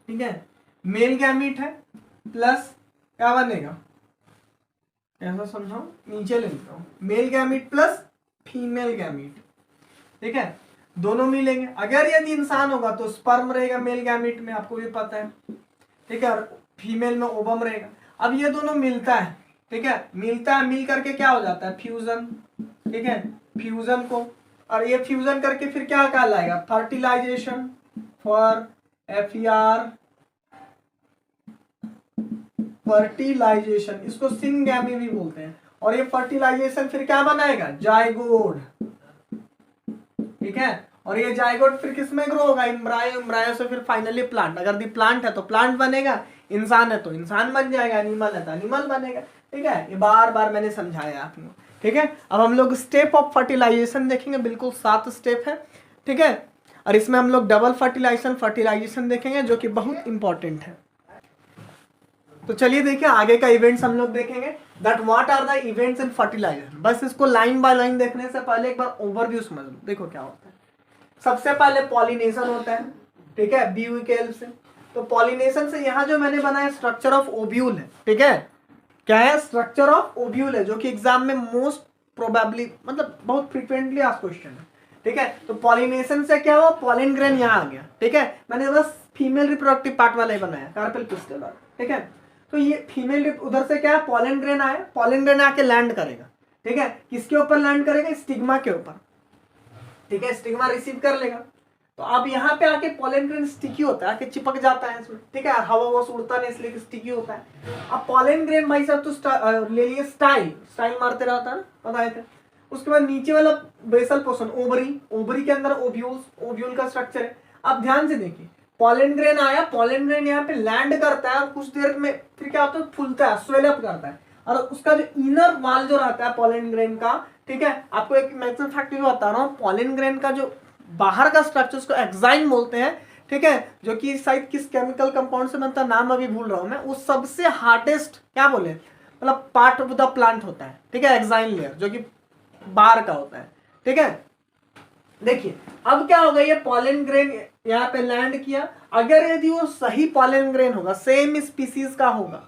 ठीक है, मेल गैमीट है प्लस क्या बनेगा, ऐसा समझाओ, नीचे ले लेता हूं, male gamete plus female gamete, ठीक है, दोनों मिलेंगे। अगर यदि इंसान होगा तो स्पर्म रहेगा मेल गैमीट में, आपको भी पता है, ठीक है, और फीमेल में ओवम रहेगा। अब ये दोनों मिलता है, ठीक है, मिलता है, मिल करके क्या हो जाता है, फ्यूजन, ठीक है, फ्यूजन को, और ये फ्यूजन करके फिर क्या कहलाएगा, फर्टिलाइजेशन, फॉर FER, फर्टिलाइजेशन, इसको सिंगैमी भी बोलते हैं, और ये फर्टिलाइजेशन फिर क्या बनाएगा, जाइगोट, ठीक है, और ये जाइगोट फिर किसमें ग्रो होगा, एम्ब्रायो, एम्ब्रायो से फिर फाइनली प्लांट, अगर दी प्लांट है तो प्लांट बनेगा, इंसान है तो इंसान बन जाएगा, एनिमल है तो एनिमल बनेगा, ठीक है, ये बार बार मैंने समझाया आपको, ठीक है। अब हम लोग स्टेप ऑफ फर्टिलाइजेशन देखेंगे, बिल्कुल 7 स्टेप है, ठीक है, और इसमें हम लोग डबल फर्टिलाइजेशन देखेंगे, जो कि बहुत इंपॉर्टेंट है। तो चलिए देखिए आगे का इवेंट्स हम लोग देखेंगे, that what are the events in fertilization. बस इसको लाइन बाय लाइन देखने से पहले एक बार ओवरव्यू समझ लो। देखो क्या होता है, सबसे पहले पॉलिनेशन होता है, ठीक है, बी के हेल्प से। तो पॉलिनेशन से यहाँ जो मैंने बनाया स्ट्रक्चर ऑफ ओव्यूल है, ठीक है, क्या है, स्ट्रक्चर ऑफ ओव्यूल है, जो कि एग्जाम में मोस्ट प्रोबेबली, मतलब बहुत फ्रीक्वेंटली आज क्वेश्चन है, ठीक है। तो पॉलिनेशन से क्या हुआ, पॉलन ग्रेन यहाँ आ गया, ठीक है, मैंने बस फीमेल रिप्रोडक्टिव पार्ट वाला ही बनाया, कार्पेल पिस्टल वाला, ठीक है। तो ये फीमेल उधर से क्या है, पॉलन ग्रेन आया, पॉलन ग्रेन आके लैंड करेगा, ठीक है, किसके ऊपर लैंड करेगा, स्टिग्मा के ऊपर, ठीक है, स्टिग्मा रिसीव कर लेगा। तो अब यहाँ पे आके पॉलन ग्रेन स्टिकी होता है, आके चिपक जाता है इसमें, ठीक है, हवा वो उड़ता नहीं इसलिए स्टिकी होता है। अब पॉलन ग्रेन भाई साहब तो ले लिए स्टाइल मारते रहता है ना, बताए थे। उसके बाद नीचे वाला बेसल पोर्शन ओवरी के अंदर ओव्यूल का स्ट्रक्चर है। अब ध्यान से देखिए, पॉलन ग्रेन आया, पॉलन ग्रेन यहाँ पे लैंड करता है और कुछ देर में फिर क्या होता है, फूलता है, स्वेल अप करता है, और उसका जो इनर वाल जो रहता है पॉलन ग्रेन का, ठीक है, आपको एक मैक्सिमम फैक्ट भी बता रहा हूँ, पॉलन ग्रेन का जो बाहर का स्ट्रक्चर उसको एक्साइन बोलते हैं, ठीक है, जो कि शायद किस केमिकल कंपाउंड से बनता है, नाम अभी भूल रहा हूँ मैं, उस सबसे हार्डेस्ट क्या बोले, मतलब पार्ट ऑफ द प्लांट होता है, ठीक है, एक्साइन लेयर जो कि बाहर का होता है, ठीक है। देखिए अब क्या होगा, ये पॉलन ग्रेन यहाँ पे लैंड किया, अगर यदि वो सही पॉलन ग्रेन होगा, सेम स्पीसीज का होगा,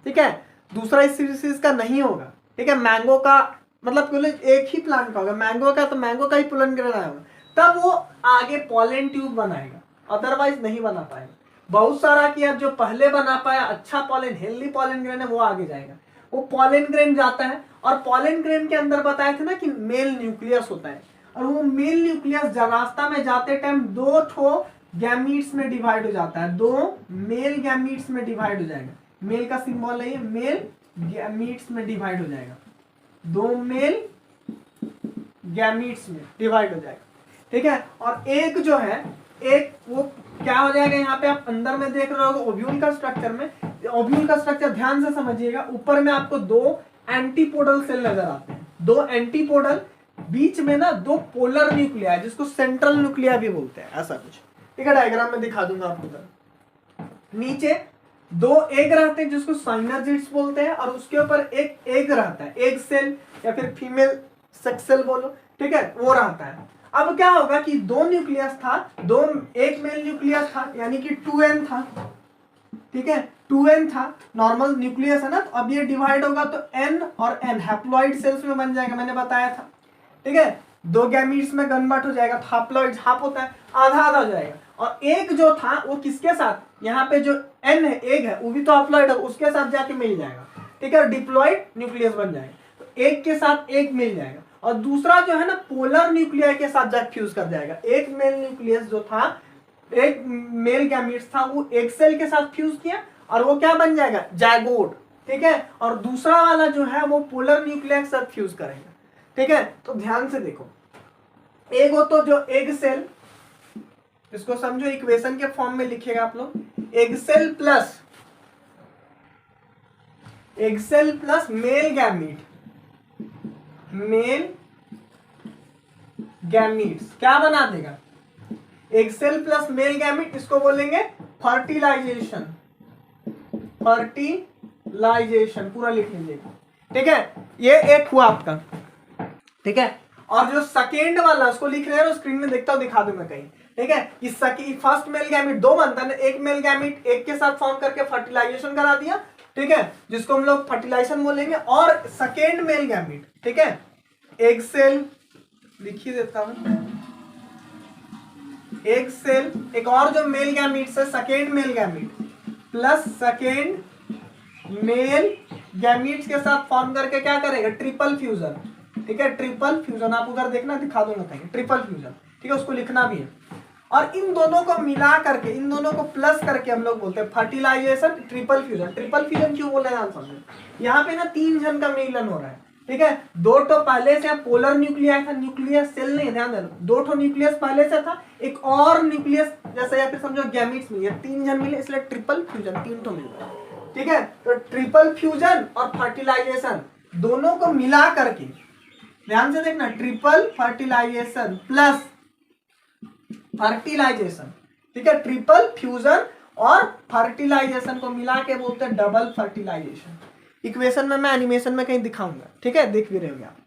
ठीक है, दूसरा इस स्पीसीज का नहीं होगा, ठीक है। मैंगो का मतलब केवल एक ही प्लांट का होगा, मैंगो का तो मैंगो का ही पोलन ग्रेन आएगा, तब वो आगे पॉलन ट्यूब बनाएगा, अदरवाइज नहीं बना पाएगा। बहुत सारा किया, जो पहले बना पाया अच्छा पॉलन, हेल्दी पॉलन ग्रेन है, वो आगे जाएगा। वो पॉलन ग्रेन जाता है, और पॉलन ग्रेन के अंदर बताया था ना कि मेल न्यूक्लियस होता है, और वो मेल न्यूक्लियस रास्ता में जाते टाइम दो ठो गैमीट्स में डिवाइड हो जाता है, दो मेल गैमीट्स में डिवाइड हो जाएगा। मेल का सिंबल है ये, मेल गैमीट्स में डिवाइड हो जाएगा, दो मेल गैमीट्स में डिवाइड हो जाएगा, ठीक है। और एक जो है, एक वो क्या हो जाएगा, यहाँ पे आप अंदर में देख रहे हो ओव्यूल का स्ट्रक्चर में, ओव्यूल का स्ट्रक्चर ध्यान से समझिएगा। ऊपर में आपको दो एंटीपोडल सेल नजर आते हैं, दो एंटीपोडल, बीच में ना दो पोलर न्यूक्लिया, जिसको सेंट्रल न्यूक्लिया भी बोलते हैं, ऐसा कुछ, ठीक है। डायग्राम में दिखा दूंगा आपको। नीचे दो एग रहते हैं जिसको साइनर्जिड्स बोलते हैं, और उसके ऊपर एक एग रहता है, एग सेल या फिर फीमेल सेक्स सेल बोलो, ठीक है, वो रहता है। अब क्या होगा कि दो न्यूक्लियस था, दो एक मेल न्यूक्लियस था, यानी कि 2n था, ठीक है, 2n था, नॉर्मल न्यूक्लियस है ना। तो अब ये डिवाइड होगा तो n और n हैप्लॉइड सेल्स में बन जाएगा, मैंने बताया था, ठीक है। दो गैमीट्स में कन्वर्ट हो जाएगा, तो हैप्लॉइड हाफ होता है, आधा आधा हो जाएगा। और एक जो था वो किसके साथ, यहाँ पे जो n है, एग है, वो भी तो हैप्लॉइड है, उसके साथ जाके मिल जाएगा, ठीक है, डिप्लॉइड न्यूक्लियस बन जाएगा। तो एक के साथ एक मिल जाएगा, और दूसरा जो है ना पोलर न्यूक्लिया के साथ जाके फ्यूज कर जाएगा। एक मेल न्यूक्लियस जो था, एक मेल गैमीट्स था, वो एक सेल के साथ फ्यूज किया, और वो क्या बन जाएगा, जायगोट, ठीक है। और दूसरा वाला जो है वो पोलर न्यूक्लिया के साथ फ्यूज करेगा, ठीक है। तो ध्यान से देखो, एक हो तो जो एग सेल, इसको समझो इक्वेशन के फॉर्म में लिखेगा आप लोग, egg cell plus male gamete, male gametes क्या बना देगा, egg cell plus male gamete, इसको बोलेंगे फर्टिलाइजेशन, फर्टिलाइजेशन पूरा लिख लीजिएगा, ठीक है। ये एक हुआ आपका, ठीक है। और जो सेकेंड वाला उसको लिख रहे हैं, स्क्रीन में देखता हूं, दिखा दूंगा कहीं, ठीक है। इस फर्स्ट मेल गैमीट दो बनता है, एक मेल गैमीट एक के साथ फॉर्म करके फर्टिलाइजेशन करा दिया, ठीक है, जिसको हम लोग फर्टिलाइजेशन बोलेंगे। और सेकेंड मेल गैमीट, ठीक है, एग सेल लिख ही देता हूं, एग सेल, एक और जो मेल गैमीट्स है, second male gamete plus second male gametes के साथ फॉर्म करके क्या करेगा, ट्रिपल फ्यूजन, ठीक है, ट्रिपल फ्यूजन। आप उधर देखना, दिखा दूंगा कहीं, ट्रिपल फ्यूजन, ठीक है, उसको लिखना भी है। और इन दोनों को मिला करके, इन दोनों को प्लस करके हम लोग बोलते हैं fertilization, triple fusion. Triple fusion क्यों बोले ध्यान समझो, यहाँ पे ना 3 जन का मिलन हो रहा है, ठीक है। दो तो पहले से पोलर न्यूक्लियस था, न्यूक्लियस सेल नहीं, ध्यान देना, दो तो न्यूक्लियस पहले से था, एक और न्यूक्लियस जैसे या फिर समझो गैमीट्स मिले, 3 जन मिले, इसलिए ट्रिपल फ्यूजन, 3 तो मिल रहा है, ठीक है। तो ट्रिपल फ्यूजन और फर्टिलाइजेशन दोनों को मिला करके, ध्यान से देखना, ट्रिपल फर्टिलाइजेशन प्लस फर्टिलाइजेशन, ठीक है, ट्रिपल फ्यूजन और फर्टिलाइजेशन को मिला के बोलते हैं डबल फर्टिलाइजेशन। इक्वेशन में मैं एनिमेशन में कहीं दिखाऊंगा, ठीक है, देख भी रहे होंगे आप,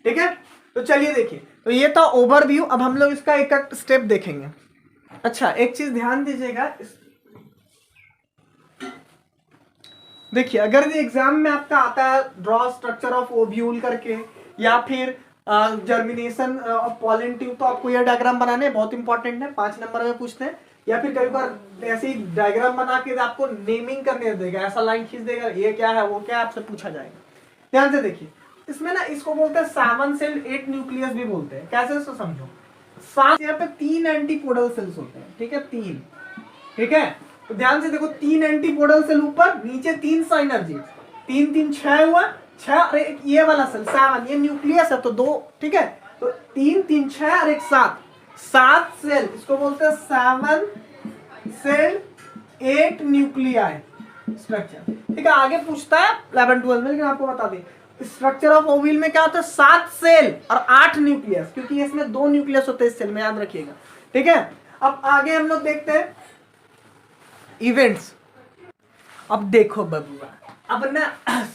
ठीक है। तो चलिए देखिए, तो ये था ओवरव्यू। अब हम लोग इसका एक एक स्टेप देखेंगे। अच्छा, एक चीज ध्यान दीजिएगा, देखिए, अगर ये एग्जाम में आपका आता है ड्रॉ स्ट्रक्चर ऑफ ओव्यूल करके, या फिर जर्मिनेशन ऑफ पॉलन ट्यूब, तो आपको यह डायग्राम बनाने बहुत इंपॉर्टेंट है, 5 नंबर में पूछते हैं। या फिर कई बार ऐसे ही डायग्राम बना के आपको नेमिंग करने देगा, ऐसा लाइन खींच देगा, ये क्या है वो क्या है, आपसे पूछा जाएगा। ध्यान से देखिए, इसमें ना इसको बोलते हैं 7 सेल 8 न्यूक्लियस भी बोलते हैं। कैसे, इसको समझो, 7 यहाँ पे 3 एंटीपोडल सेल्स होते हैं, ठीक है, 3, ठीक है। तो ध्यान से देखो, 3 एंटीपोडल सेल ऊपर, नीचे 3 साइनर्जिड्स, 3 3 6 हुआ, 6 और एक ये वाला सेल 7, ये न्यूक्लियस है तो 2, ठीक है। तो 3 3 6 और एक 7 सेल, इसको बोलते हैं 7 सेल 8 न्यूक्लियाई स्ट्रक्चर, ठीक है। आगे पूछता है 11 12 में, लेकिन आपको बता दें स्ट्रक्चर ऑफ ओव्यूल में क्या होता है, 7 सेल और 8 न्यूक्लियस, क्योंकि इसमें 2 न्यूक्लियस होते हैं इस सेल में, याद रखिएगा, ठीक है। अब आगे हम लोग देखते हैं इवेंट्स। अब देखो बबुआ, अब ना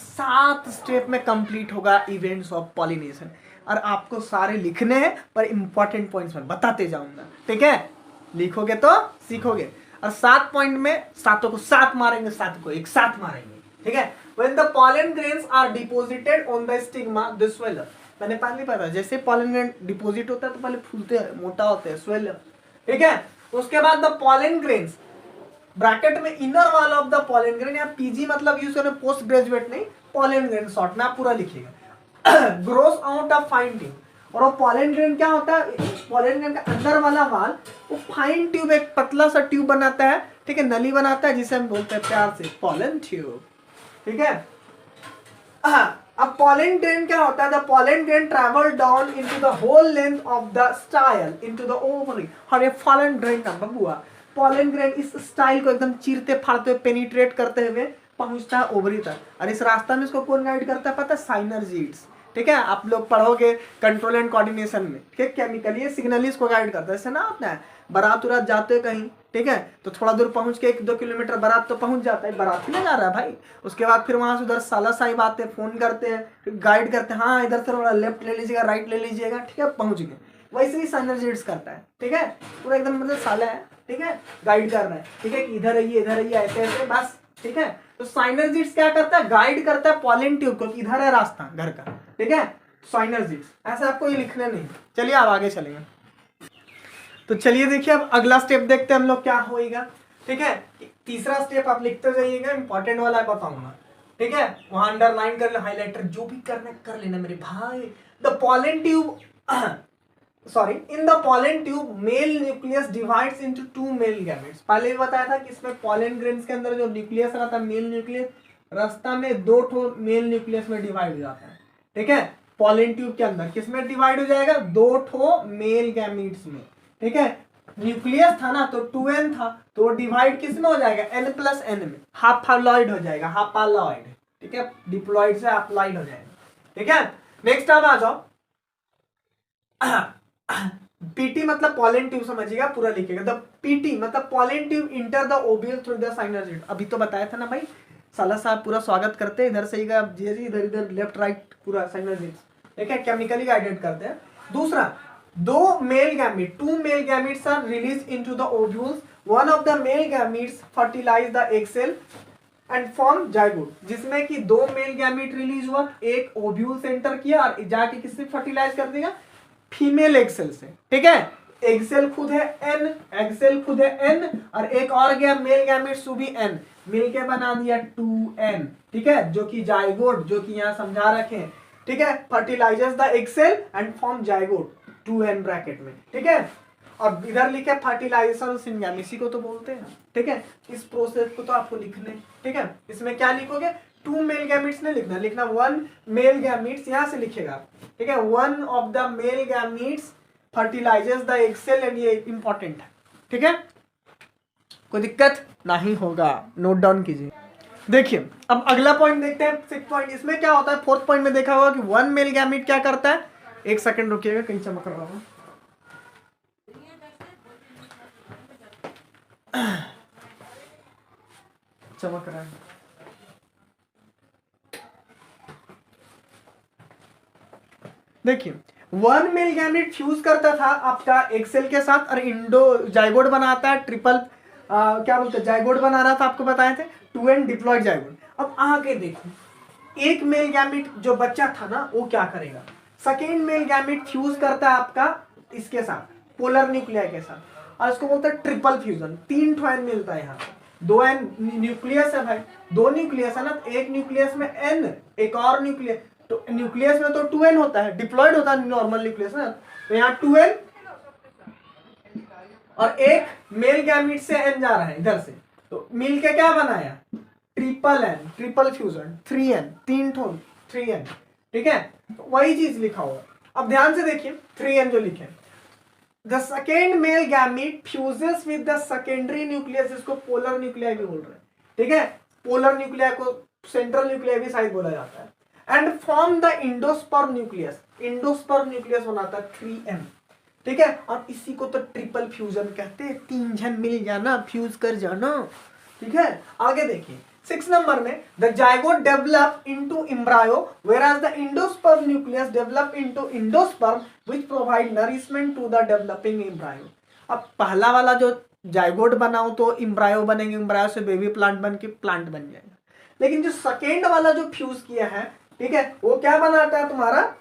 7 स्टेप में कंप्लीट होगा इवेंट्स ऑफ पॉलिनेशन, और आपको सारे लिखने हैं, पर इंपॉर्टेंट पॉइंट्स में बताते जाऊंगा, ठीक है। लिखोगे तो सीखोगे। और 7 पॉइंट में 7 को 7 मारेंगे, 7 को एक साथ मारेंगे, ठीक है, when the pollen grains are deposited on the stigma they swell up. मैंने पहले पता, जैसे pollen grain डिपोजिट होता है तो पहले फूलते हैं, मोटा होते हैं, swell up. ठीक है, उसके बाद the pollen grains ब्रैकेट में इनर वाला ऑफ द pollen grain, या पीजी मतलब यूज करें पोस्ट ग्रेजुएट नहीं, pollen grain शॉर्ट में आप पूरा लिखिएगा, grows out of fine tube. और वो pollen grain क्या होता है, pollen grain का अंदर वाला वाल वो फाइन ट्यूब, एक पतला सा ट्यूब बनाता है, ठीक है, नली बनाता है, जिसे हम बोलते हैं प्यार से pollen ट्यूब. ठीक है, अब pollen grain क्या होता है, the pollen grain travel down into the whole length of the style into the ovary. और ये pollen grain का बबुआ, pollen grain इस स्टाइल को एकदम चीरते फाड़ते हुए पेनिट्रेट करते हुए पहुंचता है ओवरी तक. और इस रास्ता में इसको कौन गाइड करता है पता है, साइनर्जीड्स. ठीक है, आप लोग पढ़ोगे कंट्रोल एंड कोऑर्डिनेशन में, ठीक है, केमिकली सिग्नली इसको गाइड करता है. जैसे ना आपने बारात उरात जाते हो कहीं, ठीक है, तो थोड़ा दूर पहुंच के 1-2 किलोमीटर बारात तो पहुंच जाता है, बारात ही ना जा रहा है भाई. उसके बाद फिर वहां से उधर साला साहिब आते हैं, फोन करते हैं, गाइड करते हैं, हाँ इधर से थोड़ा लेफ्ट ले लीजिएगा, राइट ले लीजिएगा, ठीक है, पहुंच गए. वैसे ही साइनर्जीड्स करता है. ठीक है, पूरा एकदम मतलब साला है, ठीक है, गाइड कर रहा है, ठीक है, कि इधर आइए ऐसे ऐसे बस. ठीक है, तो साइनर्जीड्स क्या करता है, गाइड करता है पॉलन ट्यूब को कि इधर है रास्ता घर का. ठीक है, साइनर्जीड्स ऐसे आपको ये लिखना नहीं. चलिए अब आगे चलेंगे. तो चलिए देखिए अब अगला स्टेप देखते हैं हम लोग क्या होएगा. ठीक है, तीसरा स्टेप आप लिखते जाइएगा, इंपॉर्टेंट वाला बताऊंगा. ठीक है, वहां अंडरलाइन कर ले, हाईलाइटर जो भी करना कर लेना मेरे भाई. The pollen tube in the pollen tube male nucleus divides into 2 male gametes. पहले भी बताया था कि इसमें pollen grains के अंदर जो न्यूक्लियस रहता है मेल न्यूक्लियस, रास्ता में 2 ठो मेल न्यूक्लियस में डिवाइड हो जाता है. ठीक है, pollen tube के अंदर किसमें डिवाइड हो जाएगा, 2 ठो मेल गैमीट्स में. ठीक है, न्यूक्लियस था ना तो 2n था, तो डिवाइड किस में हो जाएगा, n+n में, हाफ हालोइड हो जाएगा, हाफ हालोइड. ठीक है, डिप्लॉइड से हाप्लॉइड हो जाएगा. ठीक है, नेक्स्ट अब आ जाओ. पीटी मतलब पॉलन ट्यूब समझिएगा, पूरा लिखेगा. द पीटी मतलब pollen tube enter the ovule through the synergid. अभी तो बताया था ना भाई, साला साहब पूरा स्वागत करते हैं, इधर से जी इधर इधर लेफ्ट राइट पूरा साइनर्जीड. ठीक है, केमिकली गाइडेड करते हैं. दूसरा, 2 male gamete, 2 male gametes are release into the ovules. One of the male gametes fertilize the egg cell and form zygote. जिसमें कि 2 मेल गैमीट रिलीज हुआ, एक ओव्यूल से एंटर किया और जाके किससे फर्टिलाइज कर देगा, फीमेल एक्सेल से. ठीक है, एक्सेल खुद है n, एक्सेल खुद है n, और एक और गया मेल गैमेट्स भी n, मिलके बना दिया 2n. ठीक है, जो कि जाइगोट, जो कि यहाँ समझा रखे हैं. ठीक है, fertilizers the egg cell and form zygote 2n bracket में. ठीक है, और इधर लिखे फर्टिलाइजेशन सिंगम, इसी को तो बोलते हैं. ठीक है, इस प्रोसेस को तो आपको लिखने. ठीक है, इसमें क्या लिखोगे, 2 मेल गैमीट्स नहीं लिखना 1 मेल गैमीट्स यहां से लिखेगा. ठीक है, 1 of the male gametes fertilizers the egg cell, and ये इंपॉर्टेंट है. ठीक है, कोई दिक्कत नहीं होगा, नोट डाउन कीजिए. देखिए अब अगला पॉइंट देखते हैं, 6th पॉइंट. इसमें क्या होता है, 4th पॉइंट में देखा होगा कि 1 मेल गैमीट क्या करता है. एक सेकंड रुकिएगा, कहीं चमक रहा हूं. चमक रहा है. देखिए 1 मेल गैमीट फ्यूज करता था आपका एक्सेल के साथ और इंडो जाइगोट बनाता है, ट्रिपल क्या बोलते हैं, जाइगोट बना रहा था, आपको बताए थे 2n डिप्लॉयड जाइगोट. अब आगे देखो, एक मेल गैमीट जो बच्चा था ना वो क्या करेगा, सेकेंड मेल गैमीट फ्यूज करता है आपका इसके साथ, पोलर न्यूक्लियर के साथ, और इसको बोलते हैं ट्रिपल फ्यूजन. 3 ठो n मिलता है यहाँ, 2n न्यूक्लियस है भाई, 2 न्यूक्लियस है ना, एक न्यूक्लियस में n, एक और न्यूक्लियस, तो न्यूक्लियस में तो 2n होता है, डिप्लॉयड होता है नॉर्मल न्यूक्लियस ना, तो यहाँ 2n और एक मेल गैमीट से n जा रहा है इधर से, तो मिल के क्या बनाया, triple n, triple fusion, 3n, 3 ठो 3n. ठीक है, तो वही चीज लिखा हुआ. अब ध्यान से देखिए 3n जो लिखे, the second male gamete fuses with the secondary nucleus, इसको पोलर न्यूक्लियर भी बोल रहे हैं. ठीक है, पोलर न्यूक्लियर को सेंट्रल न्यूक्लियर भी शायद बोला जाता है. And form the endosperm nucleus, endosperm nucleus बनाता है 3m. ठीक है, और इसी को तो ट्रिपल फ्यूजन कहते हैं, 3 जन मिल जाना, फ्यूज कर जाना. ठीक है, आगे देखिए 6 नंबर में, the zygote develop into embryo whereas the endosperm nucleus develop into endosperm which provide nourishment to the developing embryo. अब पहला वाला जो जाइगोट बनाऊं तो एम्ब्रायो बनेंगे, एम्ब्रायो से बेबी प्लांट बन के प्लांट बन जाएगा. लेकिन जो सेकेंड वाला जो फ्यूज किया है, ठीक है, वो क्या बनाता है तुम्हारा,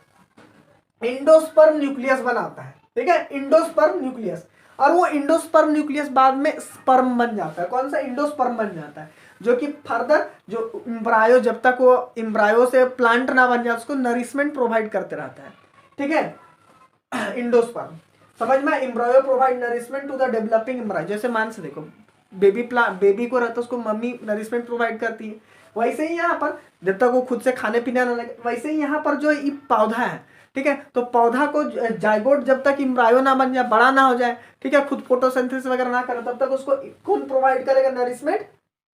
इंडोस्पर्म न्यूक्लियस बनाता है, ठीक है, इंडोस्पर्म न्यूक्लियस। और वो इंडोस्पर्म न्यूक्लियस बाद में स्पर्म बन जाता है। कौन सा, इंडोस्पर्म बन जाता है, जो कि फर्दर जो इम्ब्रायो, जब तक वो इम्ब्रायो से प्लांट ना बन जाए उसको नरिशमेंट प्रोवाइड करते रहता है, ठीक है, इंडोस्पर्म। समझ में, embryo provide nourishment to the developing embryo. जैसे मान से देखो, बेबी को रहता है, उसको मम्मी नरिशमेंट प्रोवाइड करती है, वैसे ही यहाँ पर जब तक वो खुद से खाने पीने ना लगे, वैसे ही यहाँ पर जो ये पौधा है, ठीक है, तो पौधा को जाइगोट जब तक इम्ब्रायो ना बन जाए, बड़ा ना हो जाए, ठीक है, खुद फोटोसिंथेसिस वगैरह ना करे, तब तक उसको कौन प्रोवाइड करेगा नरिशमेंट,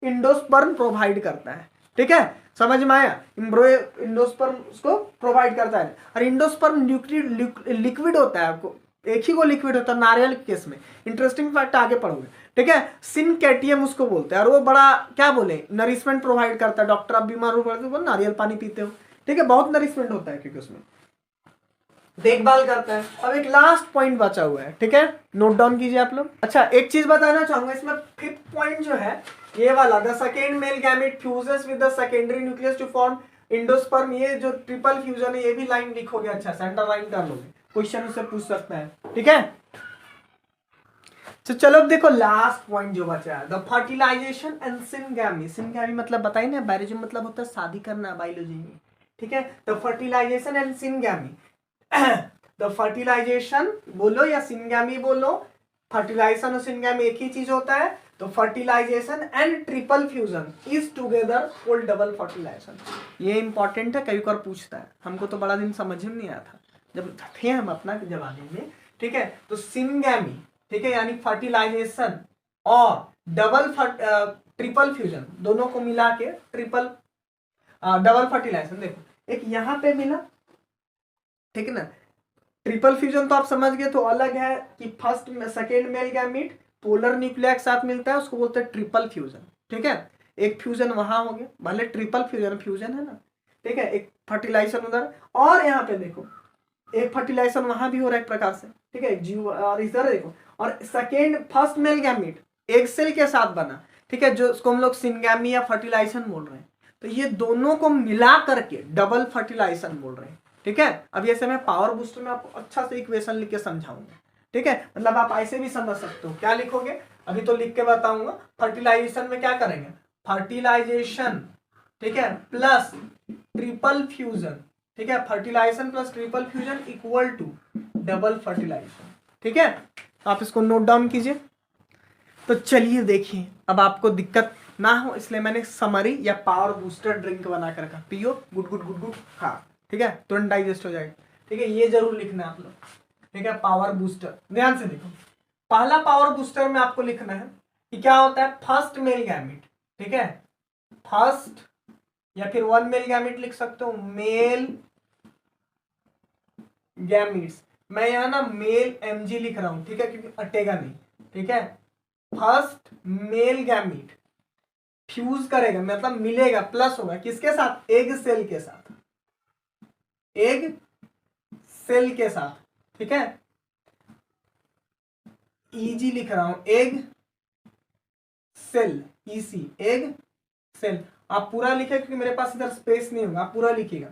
इंडोस्पर्म प्रोवाइड करता है, ठीक है, समझ में आया, इंडोस्पर्म उसको प्रोवाइड करता है। और इंडोस्पर्म लिक्विड होता है, आपको एक ही को लिक्विड होता है नारियल के केस में, इंटरेस्टिंग फैक्ट आगे पढ़ोगे, ठीक है, सिनकेटियम उसको बोलते हैं, और वो बड़ा क्या बोले, नरिशमेंट प्रोवाइड करता है। डॉक्टर आप बीमार हो पड़ते हो नारियल पानी पीते हो, ठीक है, बहुत नरिशमेंट होता है क्योंकि उसमें देखभाल करता है। अब एक लास्ट पॉइंट बचा हुआ है, ठीक है, नोट डाउन कीजिए आप लोग। अच्छा, एक चीज बताना चाहूंगा इसमें, फिफ्थ पॉइंट जो है ये वाला, the second male gamete fuses with the secondary nucleus to form endosperm, ये जो ट्रिपल फ्यूजन है, ये भी लाइन लिखोगे, अच्छा सेंटर लाइन कर लोगे, क्वेश्चन उससे पूछ सकता है, ठीक है। तो चलो अब देखो लास्ट पॉइंट जो बचा है, the fertilization and syngamy. Syngamy मतलब बताइए ना, बायोलॉजी मतलब होता है शादी करना बायोलॉजी में, ठीक है, the fertilization and syngamy. The fertilization बोलो या सिनगैमी बोलो, फर्टिलाइजेशन और सिनगैमी एक ही चीज होता है। तो fertilization and triple fusion is together called double fertilization. ये इंपॉर्टेंट है, कई बार पूछता है, हमको तो बड़ा दिन समझ में नहीं आया था जब थे हम अपना जमाने में, ठीक है। तो सिनगैमी, ठीक है, यानी फर्टिलाइजेशन और ट्रिपल फ्यूजन दोनों को मिला के ट्रिपल डबल फर्टिलाइजेशन। देखो एक यहाँ पे मिला, ठीक है ना, ट्रिपल फ्यूजन तो आप समझ गए, तो अलग है कि फर्स्ट में second male gamete polar nuclei के साथ मिलता है, उसको बोलते हैं ट्रिपल फ्यूजन, ठीक है। एक फ्यूजन वहां हो गया, भले ट्रिपल फ्यूजन फ्यूजन है ना, ठीक है, एक फर्टिलाइजेशन उधर, और यहाँ पे देखो एक फर्टिलाइजेशन वहां भी हो रहा है एक प्रकार से, ठीक है, जीव, और इधर देखो, और सेकेंड फर्स्ट मेल गैमीट एक सेल के साथ बना, ठीक है, जो उसको हम लोग सिनगैमी या फर्टिलाइजेशन बोल रहे हैं। तो ये दोनों को मिला करके डबल फर्टिलाइजेशन बोल रहे हैं, ठीक है। अब जैसे मैं पावर बूस्टर में आपको अच्छा से इक्वेशन लिख के समझाऊंगा, ठीक है, मतलब आप ऐसे भी समझ सकते हो। क्या लिखोगे, अभी तो लिख के बताऊंगा। फर्टिलाइजेशन में क्या करेंगे, फर्टिलाइजेशन, ठीक है, प्लस ट्रिपल फ्यूजन, ठीक है, fertilization plus triple fusion equal to double fertilization, ठीक है। आप इसको नोट डाउन कीजिए। तो चलिए देखिए, अब आपको दिक्कत ना हो इसलिए मैंने समरी या पावर बूस्टर ड्रिंक बना कर रखा, पियो गुड गुड गुड गुड, हाँ, ठीक है, तुरंत डाइजेस्ट हो जाएगा, ठीक है। ये जरूर लिखना है आप लोग, ठीक है, पावर बूस्टर। ध्यान से देखो, पहला पावर बूस्टर में आपको लिखना है कि क्या होता है, फर्स्ट मेल गैमीट, ठीक है, फर्स्ट या फिर वन मेल गैमीट लिख सकते हो, मेल गैमीट्स। मैं यहाँ ना मेल mg लिख रहा हूं, ठीक है, क्योंकि अटेगा नहीं, ठीक है। फर्स्ट मेल गैमीट फ्यूज करेगा, मतलब मिलेगा, प्लस होगा किसके साथ, एग सेल के साथ, एग सेल के साथ, ठीक है, ईजी लिख रहा हूं, egg cell, EC, egg cell. आप पूरा लिखे क्योंकि मेरे पास इधर स्पेस नहीं होगा, आप पूरा लिखिएगा,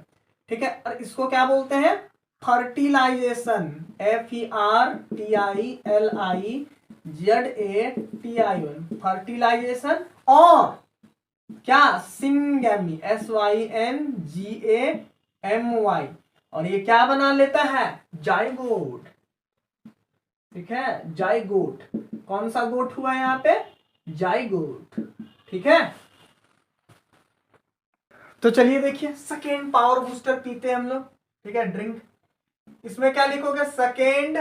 ठीक है। और इसको क्या बोलते हैं, फर्टिलाइजेशन, FERTILIZATION, फर्टिलाइजेशन, और क्या, सिनगैमी, SYNGAMY, और ये क्या बना लेता है, जाइगोट, ठीक है, जाइगोट। कौन सा गोट हुआ यहाँ पे, जाइगोट, ठीक है। तो चलिए देखिए, सेकेंड पावर बूस्टर पीते हैं हम लोग, ठीक है, ड्रिंक। इसमें क्या लिखोगे, second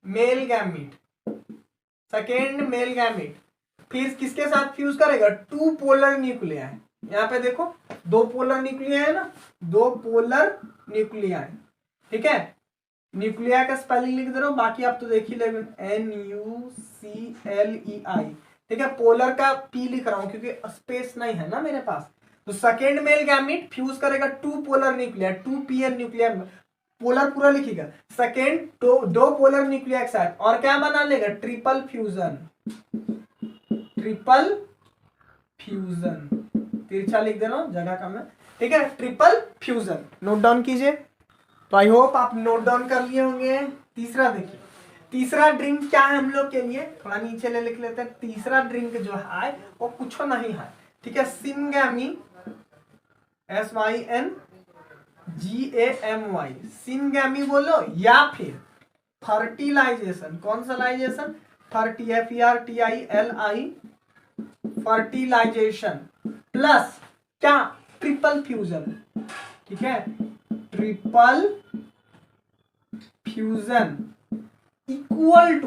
male gamete, second male gamete फिर किसके साथ फ्यूज करेगा, टू पोलर न्यूक्लिया है। यहाँ पे देखो दो पोलर न्यूक्लिया है ना, दो पोलर न्यूक्लिया है, ठीक है। न्यूक्लिया का स्पेलिंग लिख दे रहा हूं, बाकी आप तो देख ही लेंगे, NUCLEI, ठीक है। पोलर का P लिख रहा हूं क्योंकि स्पेस नहीं है ना मेरे पास। तो सेकेंड मेल गैमीट फ्यूज करेगा two polar nuclei, 2PN nuclei, polar पूरा लिखिएगा, सेकेंड दो पोलर न्यूक्लिया के साथ, और क्या बना लेगा, ट्रिपल फ्यूजन, ट्रिपल फ्यूजन, तिरछा लिख दे रहा हूँ, जगह कम है, ठीक है। ट्रिपल फ्यूजन नोट डाउन कीजिए। तो आई होप आप नोट डाउन कर लिए होंगे। तीसरा देखिए, तीसरा ड्रिंक क्या है हम लोग के लिए, थोड़ा नीचे ले लिख लेते हैं। तीसरा ड्रिंक जो है वो कुछ नहीं है, ठीक है। सिनगैमी, SYNGAMY, सिनगैमी बोलो, या फिर फर्टिलाइजेशन। कौन सा लाइजेशन? FERTILI, फर्टिलाइजेशन प्लस क्या? ट्रिपल फ्यूजन, ठीक है। ट्रिपल फ्यूजन इक्वल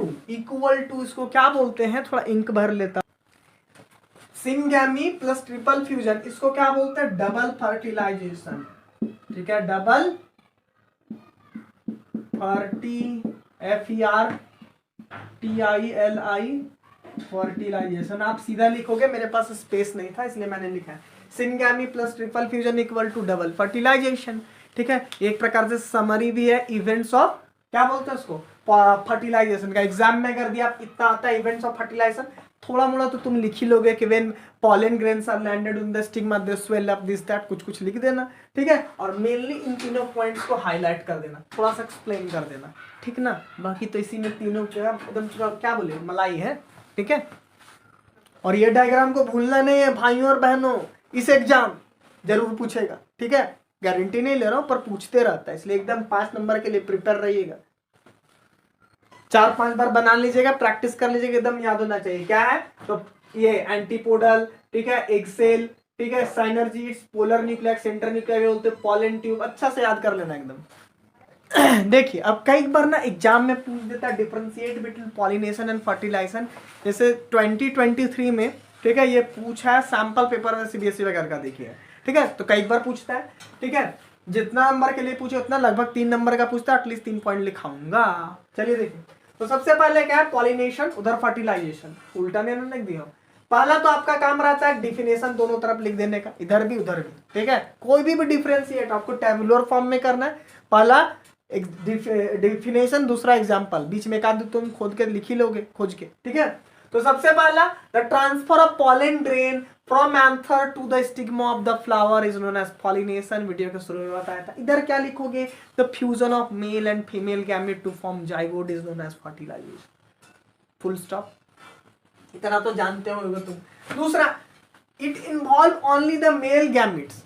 टू इसको क्या बोलते हैं, थोड़ा इंक भर लेता। सिनगैमी प्लस ट्रिपल फ्यूजन, इसको क्या बोलते हैं? डबल फर्टिलाइजेशन, ठीक है। Double FERTILI, fertilization. आप सीधा लिखोगे, मेरे पास स्पेस नहीं था इसलिए मैंने लिखा है syngamy plus triple fusion equal to double fertilization, ठीक है। एक प्रकार से समरी भी है इवेंट्स ऑफ, क्या बोलते हैं उसको, फर्टिलाइजेशन का। एग्जाम में अगर दिया इतना आता है इवेंट्स ऑफ फर्टिलाइजेशन, थोड़ा मोड़ा तो तुम लिख ही लोगे कि when pollen grains are landed on the stigma they swell up this that, कुछ लिख देना, ठीक है। और मेनली इन तीनों पॉइंट्स को हाईलाइट कर देना, थोड़ा सा एक्सप्लेन कर देना, ठीक ना। बाकी तो इसी में तीनों एकदम क्या बोले, मलाई है, ठीक है। और ये डायग्राम को भूलना नहीं है भाइयों और बहनों, इस एग्जाम जरूर पूछेगा, ठीक है। गारंटी नहीं ले रहा हूं पर पूछते रहता है, इसलिए एकदम 5 नंबर के लिए प्रिपेयर रहिएगा। 4-5 बार बना लीजिएगा, प्रैक्टिस कर लीजिएगा, एकदम याद होना चाहिए। क्या है तो ये एंटीपोडल, ठीक है, एग सेल, ठीक है, साइनर्जीड्स, पोलर न्यूक्लियस, सेंटर न्यूक्लियस बोलते हैं, पॉलन ट्यूब, अच्छा से याद कर लेना एकदम। देखिए अब कई बार ना एग्जाम में पूछ देता है differentiate between pollination and fertilization, जैसे 2023 में, ठीक है, ये पूछा है सैंपल पेपर में सीबीएसई वगैरह का, देखिए, ठीक है। तो कई बार पूछता है, ठीक है, जितना नंबर के लिए पूछे उतना लगभग 3 नंबर का पूछता है, एटलीस्ट 3 पॉइंट लिखाऊंगा। चलिए देखिए, तो सबसे पहले क्या है, पॉलिनेशन, उधर फर्टिलाइजेशन, उल्टा नहीं लिख दिया। पहला तो आपका काम रहता है डिफिनेशन दोनों तरफ लिख देने का, इधर भी उधर भी, ठीक है। कोई भी डिफरेंशिएट आपको टेबुलर फॉर्म में करना है, पहला एक डिफिनेशन, दूसरा एग्जांपल, बीच में एक आध तुम खोद के लिख ही लोगे खोज के, ठीक है। तो सबसे पहला the transfer of pollen grain from anther to the stigma of the flower is known as pollination. Video के शुरू में बताया था। इधर क्या लिखोगे, the fusion of male and female gamete to form zygote is known as fertilization, full stop. इतना तो जानते होगे तुम। दूसरा, it involve only the male gametes,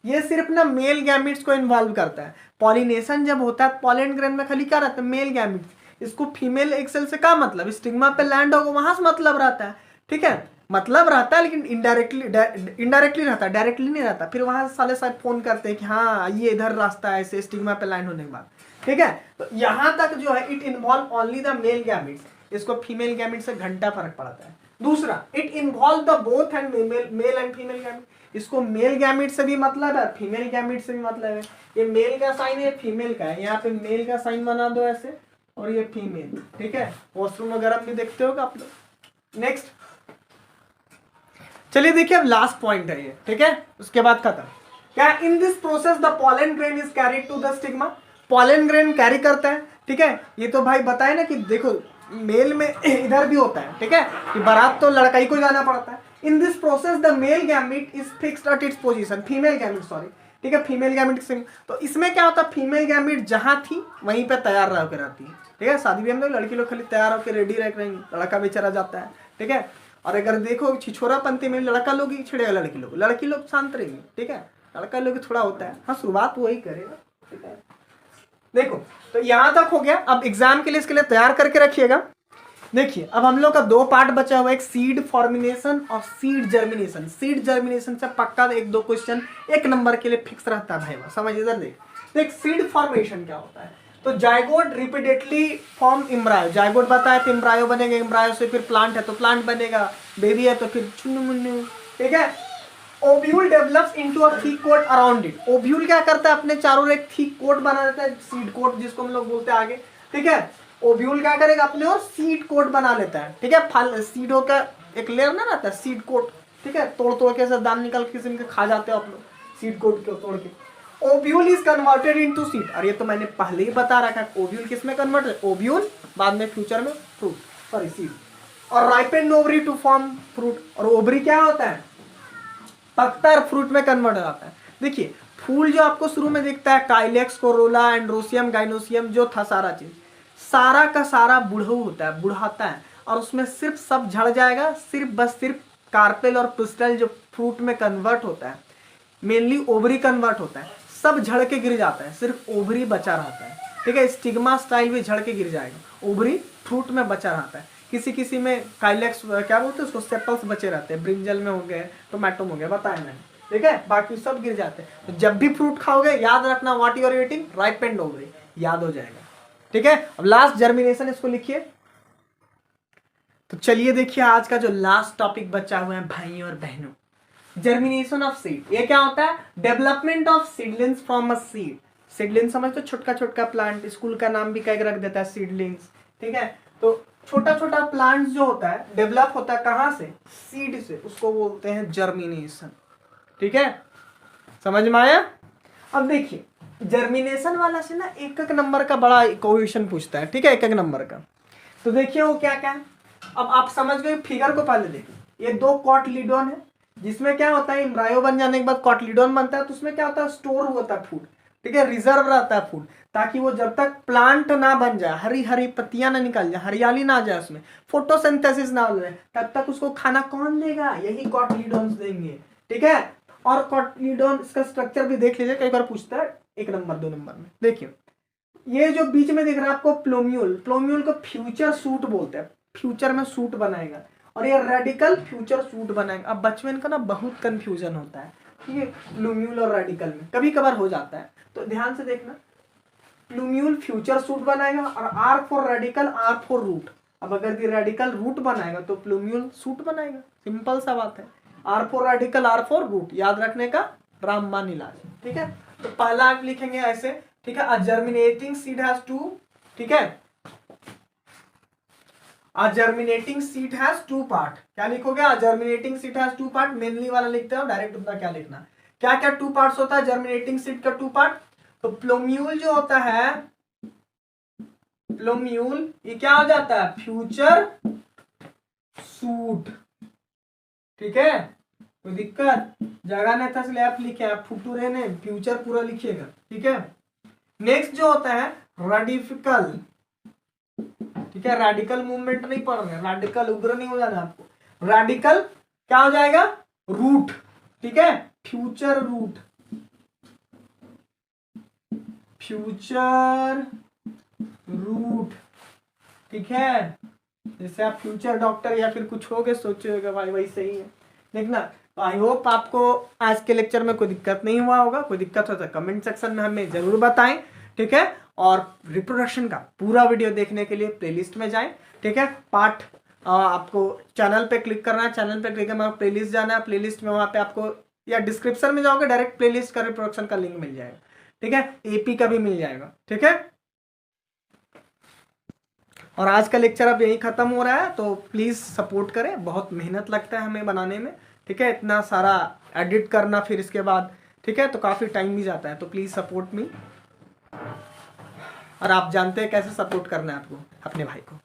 ये सिर्फ ना मेल गैमेट्स को इन्वॉल्व करता है। पॉलिनेशन जब होता है पॉलन ग्रेन में खाली क्या रहता है, मेल गैमेट्स। इसको फीमेल एक सेल से क्या मतलब, स्टिग्मा पे लैंड होगा वहां से मतलब रहता है, ठीक है, मतलब रहता है, लेकिन इनडायरेक्टली रहता है, डायरेक्टली नहीं रहता। फिर वहां से साले साहब फोन करते हैं कि हाँ ये इधर रास्ता है, ऐसे स्टिग्मा पे लैंड होने के बाद, ठीक है। तो यहां तक जो है it involve only the male gametes, इसको फीमेल गैमेट से घंटा फर्क पड़ता है। दूसरा, it involve the both and mail and female gamete, इसको मेल गैमेट से भी मतलब है, फीमेल गैमेट से भी मतलब है। ये मेल का साइन है, फीमेल का है, यहाँ पे मेल का साइन बना दो ऐसे, और ये फीमेल, ठीक है। वॉशरूम वगैरह में देखते हो आप लोग। नेक्स्ट, चलिए देखिए अब लास्ट पॉइंट है ये, ठीक है, उसके बाद खत्म। क्या, in this process the pollen grain is carried to the stigma, pollen grain carry करता है, ठीक है। ये तो भाई बताए ना कि देखो मेल में इधर भी होता है, ठीक है, कि बारात तो लड़का ही को जाना पड़ता है। इन this process the male gamete is fixed at its position, female gamete sorry, ठीक है, फीमेल गैमेट से। तो इसमें क्या होता है, फीमेल गैमेट जहां थी वहीं पे तैयार रह कर आती है, ठीक है। शादी भी हम लोग लड़की लोग खाली तैयार होकर रेडी रह रहेंगे, लड़का बेचारा जाता है, ठीक है। और अगर देखो छिछोरा पंथी में लड़का लोग ही छिड़ेगा, लड़की लोग शांत रहेंगे, ठीक है। लड़का लोग थोड़ा होता है, हाँ शुरुआत वही करेगा, ठीक है। देखो तो यहां तक हो गया। अब एग्जाम के लिए इसके लिए तैयार करके रखिएगा। देखिए अब हम लोग का 2 पार्ट बचा हुआ है, एक सीड फॉर्मिनेशन और सीड जर्मिनेशन। सीड जर्मिनेशन से पक्का 1-2 क्वेश्चन 1 नंबर के लिए फिक्स रहता है भाई, समझ इधर देख सीड फॉर्मेशन क्या होता है। तो zygote repeatedly form embryo, zygote बताया तो एम्ब्रायो बनेगा, एम्ब्रायो से फिर प्लांट है तो प्लांट बनेगा, बेबी है तो फिर चुन्नू मुन्नू, ठीक है। Ovule develops into a thick coat around it, ovule क्या करता है अपने चारों ओर एक थिक कोट बना देता है, सीड कोट जिसको हम लोग बोलते हैं आगे, ठीक है। ओव्यूल क्या करेगा अपने और सीड कोट बना लेता है, ठीक है। फल सीडों का एक लेयर ना रहता है सीड कोट, ठीक है, तोड़ के ऐसे दान निकाल किस्म के खा जाते हो आप लोग सीड कोट को तोड़ के। Ovule is converted into seed, और ये तो मैंने पहले ही बता रखा है ओव्यूल किस में कन्वर्ट है, ओव्यूल बाद में फ्यूचर में फ्रूट सॉरी सीड, और ripened ovary to form fruit. और ओवरी क्या होता है, पकता है, फ्रूट में कन्वर्ट हो जाता है। देखिए फूल जो आपको शुरू में दिखता है, काइलेक्स, कोरोला, एंड्रोसियम, गाइनोसियम जो था सारा चीज, सारा का सारा बुढ़ऊ होता है, बुढ़ाता है, और उसमें सिर्फ सब झड़ जाएगा, सिर्फ कार्पेल और पिस्टल जो फ्रूट में कन्वर्ट होता है, मेनली ओवरी कन्वर्ट होता है, सब झड़ के गिर जाता है, सिर्फ ओवरी बचा रहता है। ठीक है, स्टिग्मा स्टाइल भी झड़ के गिर जाएगा, ओवरी फ्रूट में बचा रहता है। किसी किसी में काइलेक्स क्या बोलते हैं उसको, सेपल्स बचे रहते हैं, ब्रिंजल में हो गए, टोमेटो में हो गया, बताया मैंने। ठीक है, बाकी सब गिर जाते हैं। तो जब भी फ्रूट खाओगे याद रखना, what you are eating, ripened ovary, याद हो जाएगा। ठीक है, अब लास्ट जर्मिनेशन, इसको लिखिए। तो चलिए देखिए आज का जो लास्ट टॉपिक बचा हुआ है भाइयों और बहनों, जर्मिनेशन ऑफ सीड। ये क्या होता है, development of seedlings from a seed. Seedling समझ तो छोटा छोटा प्लांट, स्कूल का नाम भी कह रख देता है सीडलिंग्स। ठीक है, तो छोटा छोटा प्लांट जो होता है डेवलप होता है कहाँ से, सीड से, उसको बोलते हैं जर्मिनेशन। ठीक है, समझ में आया। अब देखिए जर्मिनेशन वाला से ना एक एक नंबर का बड़ा क्वेश्चन पूछता है। ठीक है, एक एक नंबर का। तो देखिए वो क्या क्या है, अब आप समझ गए, फिगर को पहले देखिए। ये 2 कॉटलीडोन है, जिसमें क्या होता है, एम्ब्रायो बन जाने के बाद कॉटलीडोन बनता है, तो उसमें क्या होता है, स्टोर होता है फूड। ठीक है, रिजर्व रहता है फूड, ताकि वो जब तक प्लांट ना बन जाए, हरी हरी पत्तियां ना निकल जाए, हरियाली ना आ जाए, उसमें फोटोसिंथेसिस ना हो जाए, तब तक उसको खाना कौन देगा, यही कॉटलीडोन्स देंगे। ठीक है, और कॉटलीडोन इसका स्ट्रक्चर भी देख लीजिए, कई बार पूछता है 1 नंबर 2 नंबर में। देखिए ये जो बीच में दिख रहा है आपको प्लोम्यूल, प्लोम्यूल को फ्यूचर सूट बोलते हैं, फ्यूचर में सूट बनाएगा, और ये रेडिकल फ्यूचर सूट बनाएगा। अब बच्चों का ना बहुत कंफ्यूजन होता है, ठीक है, प्लूम्यूल और रेडिकल में कभी कभार हो जाता है, तो ध्यान से देखना। प्लूम्यूल फ्यूचर सूट बनाएगा, और R for radicle, R for root. अब अगर ये रेडिकल रूट बनाएगा तो प्लूम्यूल सूट बनाएगा, सिंपल सा बात है। R for radicle, R for root, याद रखने का रामबाण इलाज। ठीक है, तो पहला आप लिखेंगे ऐसे। ठीक है, अ जर्मिनेटिंग सीड हैज 2, ठीक है, a germinating seed has 2 part. क्या लिखोगे, a germinating seed has 2 part, mainly वाला लिखते हो, डायरेक्ट उतना क्या लिखना, क्या क्या 2 पार्ट्स होता है जर्मिनेटिंग सीड का 2 पार्ट। तो प्लोम्यूल जो होता है, प्लोम्यूल ये क्या हो जाता है, फ्यूचर सूट। ठीक है, कोई दिक्कत, जगह नहीं था इसलिए आप लिखे, आप फुटूरे ने फ्यूचर पूरा लिखिएगा। ठीक है, नेक्स्ट जो होता है रेडिकल। ठीक है, रेडिकल मूवमेंट नहीं पढ़ रहे, रेडिकल उग्र नहीं हो जाना आपको। रेडिकल क्या हो जाएगा, रूट। ठीक है, फ्यूचर रूट, फ्यूचर रूट। ठीक है, जैसे आप फ्यूचर डॉक्टर या फिर कुछ हो गए सोचेगा भाई वही सही है, देखना। तो आई होप आपको आज के लेक्चर में कोई दिक्कत नहीं हुआ होगा, कोई दिक्कत हो तो कमेंट सेक्शन में हमें जरूर बताएं। ठीक है, और रिप्रोडक्शन का पूरा वीडियो देखने के लिए प्लेलिस्ट में जाएं। ठीक है, पार्ट आपको चैनल पे क्लिक करना है, चैनल पे क्लिक करना, प्लेलिस्ट जाना है, प्लेलिस्ट में वहां पे आपको, या डिस्क्रिप्शन में जाओगे डायरेक्ट प्लेलिस्ट का रिप्रोडक्शन का लिंक मिल जाएगा। ठीक है, एपी का भी मिल जाएगा। ठीक है, और आज का लेक्चर अब यही खत्म हो रहा है, तो प्लीज सपोर्ट करें, बहुत मेहनत लगता है हमें बनाने में। ठीक है, इतना सारा एडिट करना फिर इसके बाद, ठीक है, तो काफी टाइम भी जाता है, तो प्लीज सपोर्ट मी। और आप जानते हैं कैसे सपोर्ट करना है आपको अपने भाई को।